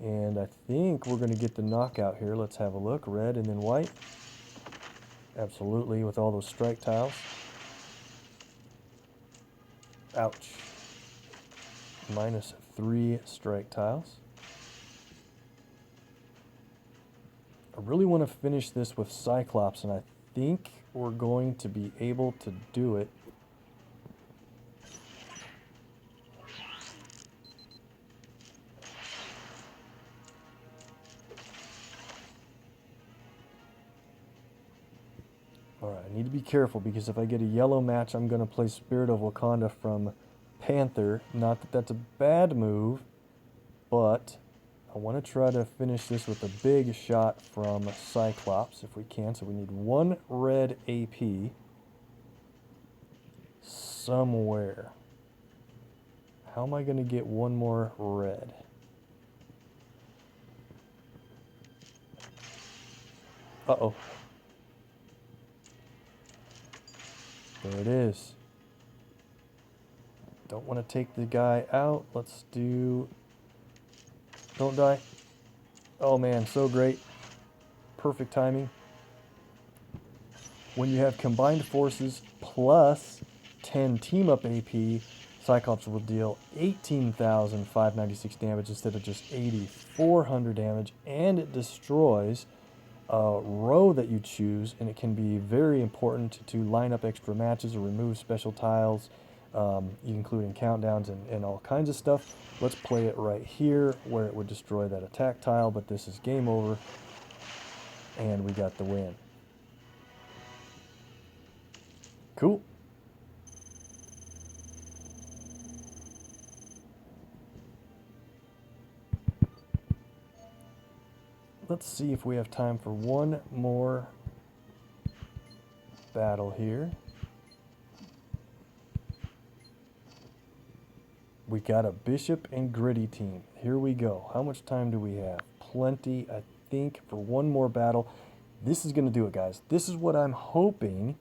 And I think we're going to get the knockout here. Let's have a look. Red and then white. Absolutely, with all those strike tiles. Ouch. -3 strike tiles. I really want to finish this with Cyclops, and I think we're going to be able to do it. Alright, I need to be careful because if I get a yellow match, I'm going to play Spirit of Wakanda from Panther. Not that that's a bad move, but I want to try to finish this with a big shot from Cyclops if we can. So we need 1 red AP somewhere. How am I going to get 1 more red? Uh-oh. There it is. Don't want to take the guy out. Let's do... Don't die. Oh man, so great. Perfect timing. When you have combined forces plus 10 team-up AP, Cyclops will deal 18,596 damage instead of just 8,400 damage, and it destroys a row that you choose, and it can be very important to line up extra matches or remove special tiles, including countdowns and all kinds of stuff. Let's play it right here where it would destroy that attack tile, but this is game over, and we got the win. Cool. Let's see if we have time for one more battle here. We got a Bishop and Gritty team. Here we go. How much time do we have? Plenty, I think, for one more battle. This is going to do it, guys. This is what I'm hoping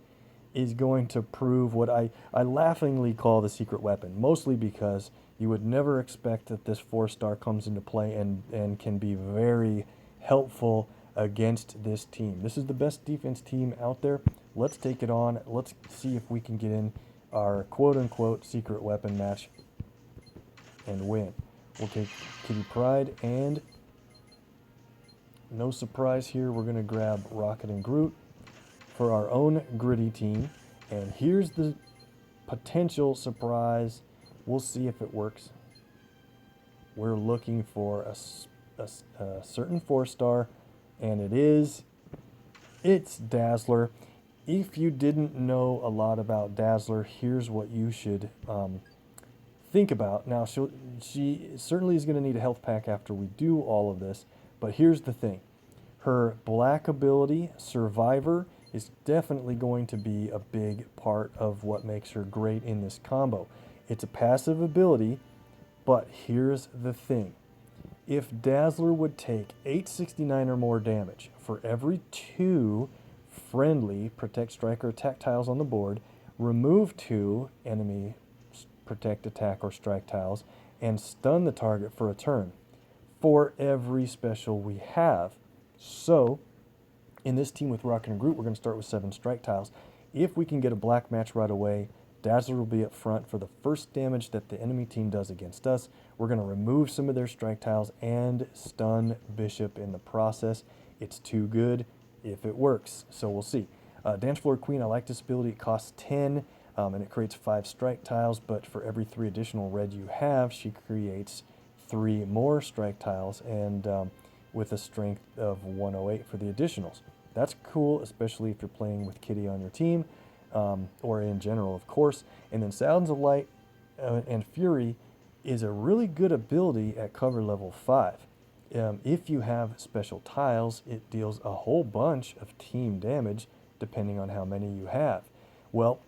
is going to prove what I laughingly call the secret weapon, mostly because you would never expect that this 4-star comes into play and can be very helpful against this team. This is the best defense team out there. Let's take it on. Let's see if we can get in our quote-unquote secret weapon match and win. We'll take Kitty Pryde, and no surprise here, we're going to grab Rocket and Groot for our own Gritty team. And here's the potential surprise. We'll see if it works. We're looking for a certain 4-star, and it's Dazzler. If you didn't know a lot about Dazzler, here's what you should think about. Now, she certainly is going to need a health pack after we do all of this, but here's the thing. Her black ability, Survivor, is definitely going to be a big part of what makes her great in this combo. It's a passive ability, but here's the thing. If Dazzler would take 869 or more damage for every 2 friendly Protect, Strike, or Attack tiles on the board, remove 2 enemy Protect, Attack, or Strike tiles, and stun the target for a turn for every special we have. So, in this team with Rocket and Groot, we're going to start with 7 strike tiles. If we can get a black match right away, Dazzler will be up front for the first damage that the enemy team does against us. We're going to remove some of their strike tiles and stun Bishop in the process. It's too good if it works, so we'll see. Dance Floor Queen, I like this ability. It costs 10, and it creates 5 strike tiles, but for every 3 additional red you have, she creates 3 more strike tiles, and with a strength of 108 for the additionals. That's cool, especially if you're playing with Kitty on your team, or in general, of course. And then Sounds of Light and Fury is a really good ability at cover level 5. If you have special tiles, it deals a whole bunch of team damage, depending on how many you have. Well,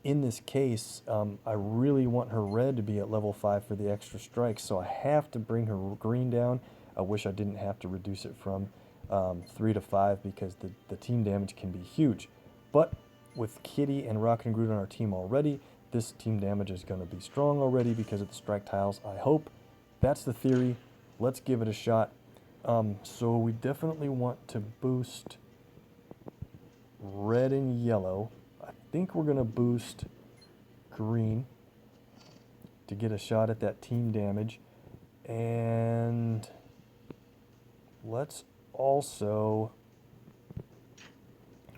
in this case, I really want her red to be at level 5 for the extra strikes, so I have to bring her green down. I wish I didn't have to reduce it from 3 to 5 because the team damage can be huge. But with Kitty and Rocket and Groot on our team already, this team damage is going to be strong already because of the strike tiles, I hope. That's the theory. Let's give it a shot. So we definitely want to boost red and yellow. I think we're going to boost green to get a shot at that team damage. And let's also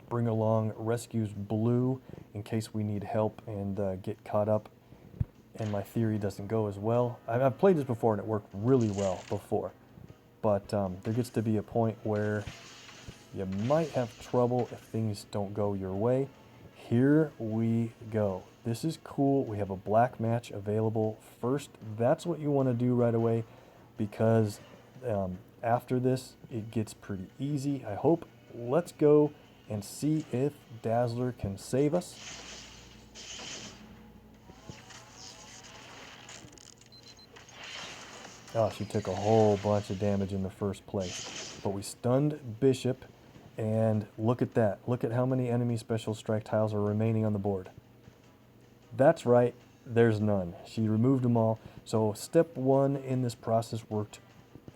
bring along Rescues Blue in case we need help and get caught up and my theory doesn't go as well. I've played this before and it worked really well before, but there gets to be a point where you might have trouble if things don't go your way. Here we go. This is cool. We have a black match available first. That's what you want to do right away because after this, it gets pretty easy, I hope. Let's go and see if Dazzler can save us. Oh, she took a whole bunch of damage in the first place. But we stunned Bishop, And look at that. Look at how many enemy special strike tiles are remaining on the board. That's right, there's none. She removed them all. So step one in this process worked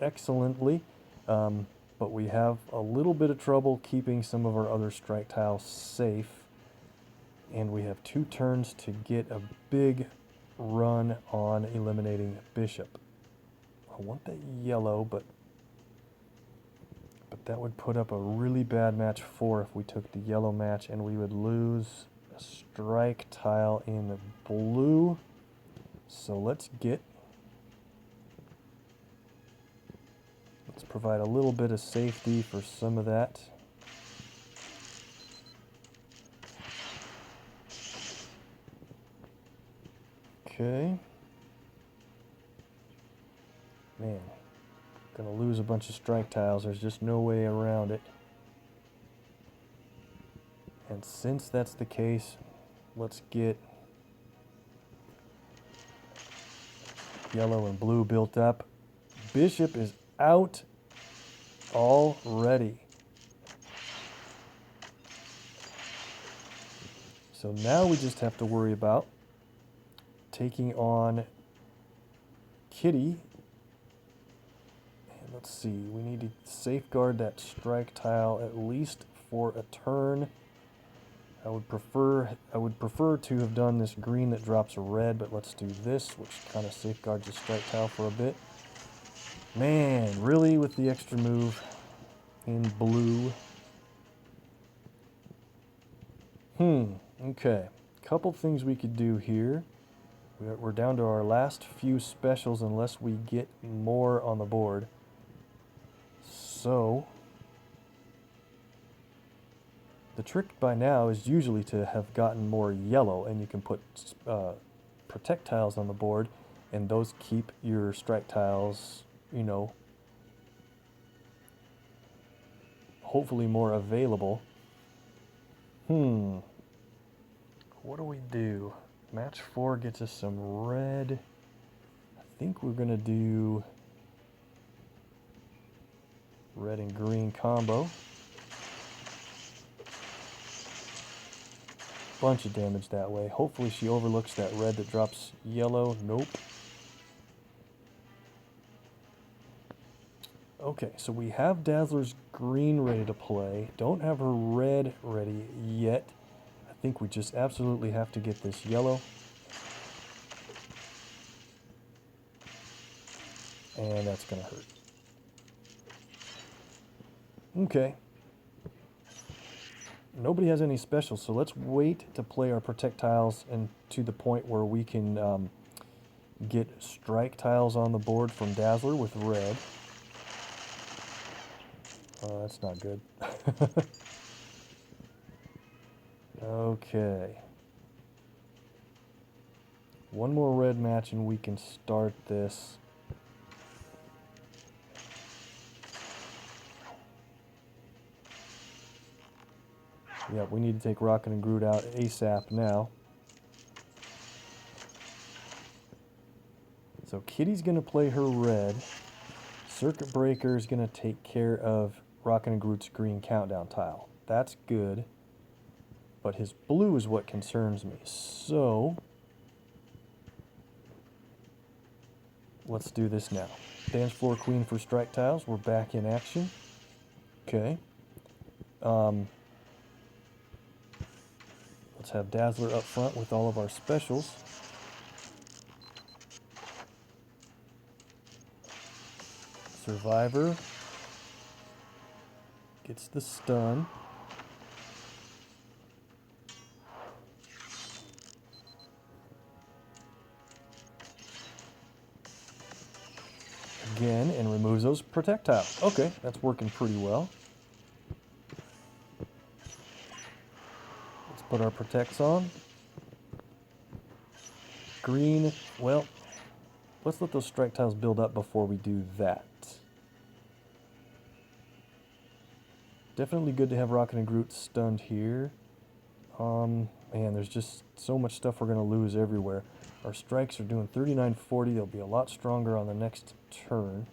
excellently. But we have a little bit of trouble keeping some of our other strike tiles safe. And we have 2 turns to get a big run on eliminating Bishop. I want that yellow, but that would put up a really bad match 4 if we took the yellow match, and we would lose a strike tile in blue. So let's provide a little bit of safety for some of that. Okay. Man, gonna lose a bunch of strike tiles. There's just no way around it. And since that's the case, let's get yellow and blue built up. Bishop is out already. So now we just have to worry about taking on Kitty. And let's see, we need to safeguard that strike tile at least for a turn. I would prefer to have done this green that drops a red, but let's do this, which kind of safeguards the strike tile for a bit. Man, really, with the extra move in blue? Okay. Couple things we could do here. We're down to our last few specials unless we get more on the board. So the trick by now is usually to have gotten more yellow, and you can put protect tiles on the board, and those keep your strike tiles, you know, hopefully more available. What do we do? Match 4 gets us some red. I think we're gonna do red and green combo. Bunch of damage that way. Hopefully she overlooks that red that drops yellow. Nope. Okay, so we have Dazzler's green ready to play. Don't have her red ready yet. I think we just absolutely have to get this yellow. And that's gonna hurt. Okay. Nobody has any specials, so let's wait to play our protect tiles and to the point where we can get strike tiles on the board from Dazzler with red. That's not good. Okay. One more red match and we can start this. Yep, we need to take Rocket and Groot out ASAP now. So Kitty's going to play her red. Circuit Breaker is going to take care of Rocket and Groot's green countdown tile. That's good. But his blue is what concerns me. So let's do this now. Dance Floor Queen for strike tiles. We're back in action. Okay. Let's have Dazzler up front with all of our specials. Survivor gets the stun. Again, and removes those protect tiles. Okay, that's working pretty well. Let's put our protects on. Green, well, let's let those strike tiles build up before we do that. Definitely good to have Rocket and Groot stunned here. Man, there's just so much stuff we're going to lose everywhere. Our strikes are doing 39-40. They'll be a lot stronger on the next turn.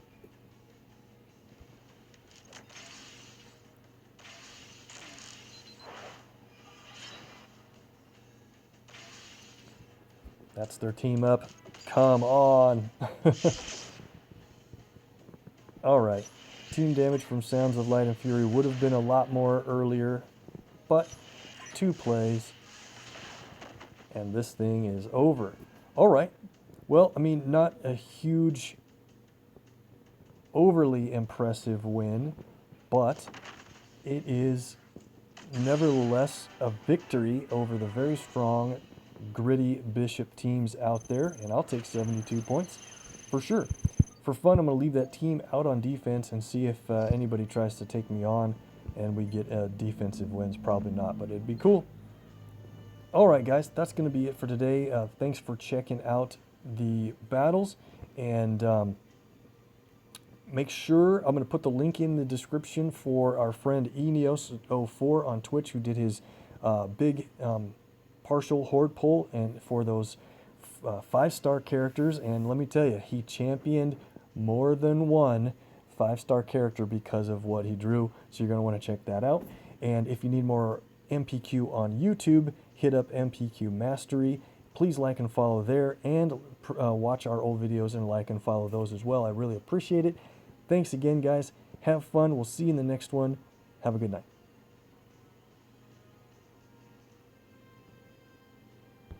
That's their team up. Come on. All right. Team damage from Sounds of Light and Fury would have been a lot more earlier, but 2 plays, and this thing is over. All right. Well, I mean, not a huge, overly impressive win, but it is nevertheless a victory over the very strong, gritty Bishop teams out there, and I'll take 72 points for sure. For fun, I'm going to leave that team out on defense and see if anybody tries to take me on and we get defensive wins. Probably not, but it'd be cool. All right, guys, that's going to be it for today. Thanks for checking out the battles, and make sure, I'm going to put the link in the description for our friend Eneos04 on Twitch, who did his big partial horde pull and for those 5-star characters. And let me tell you, he championed more than one 5-star character because of what he drew. So you're going to want to check that out. And if you need more MPQ on YouTube, hit up MPQ Mastery. Please like and follow there, and watch our old videos and like and follow those as well. I really appreciate it. Thanks again, guys. Have fun. We'll see you in the next one. Have a good night.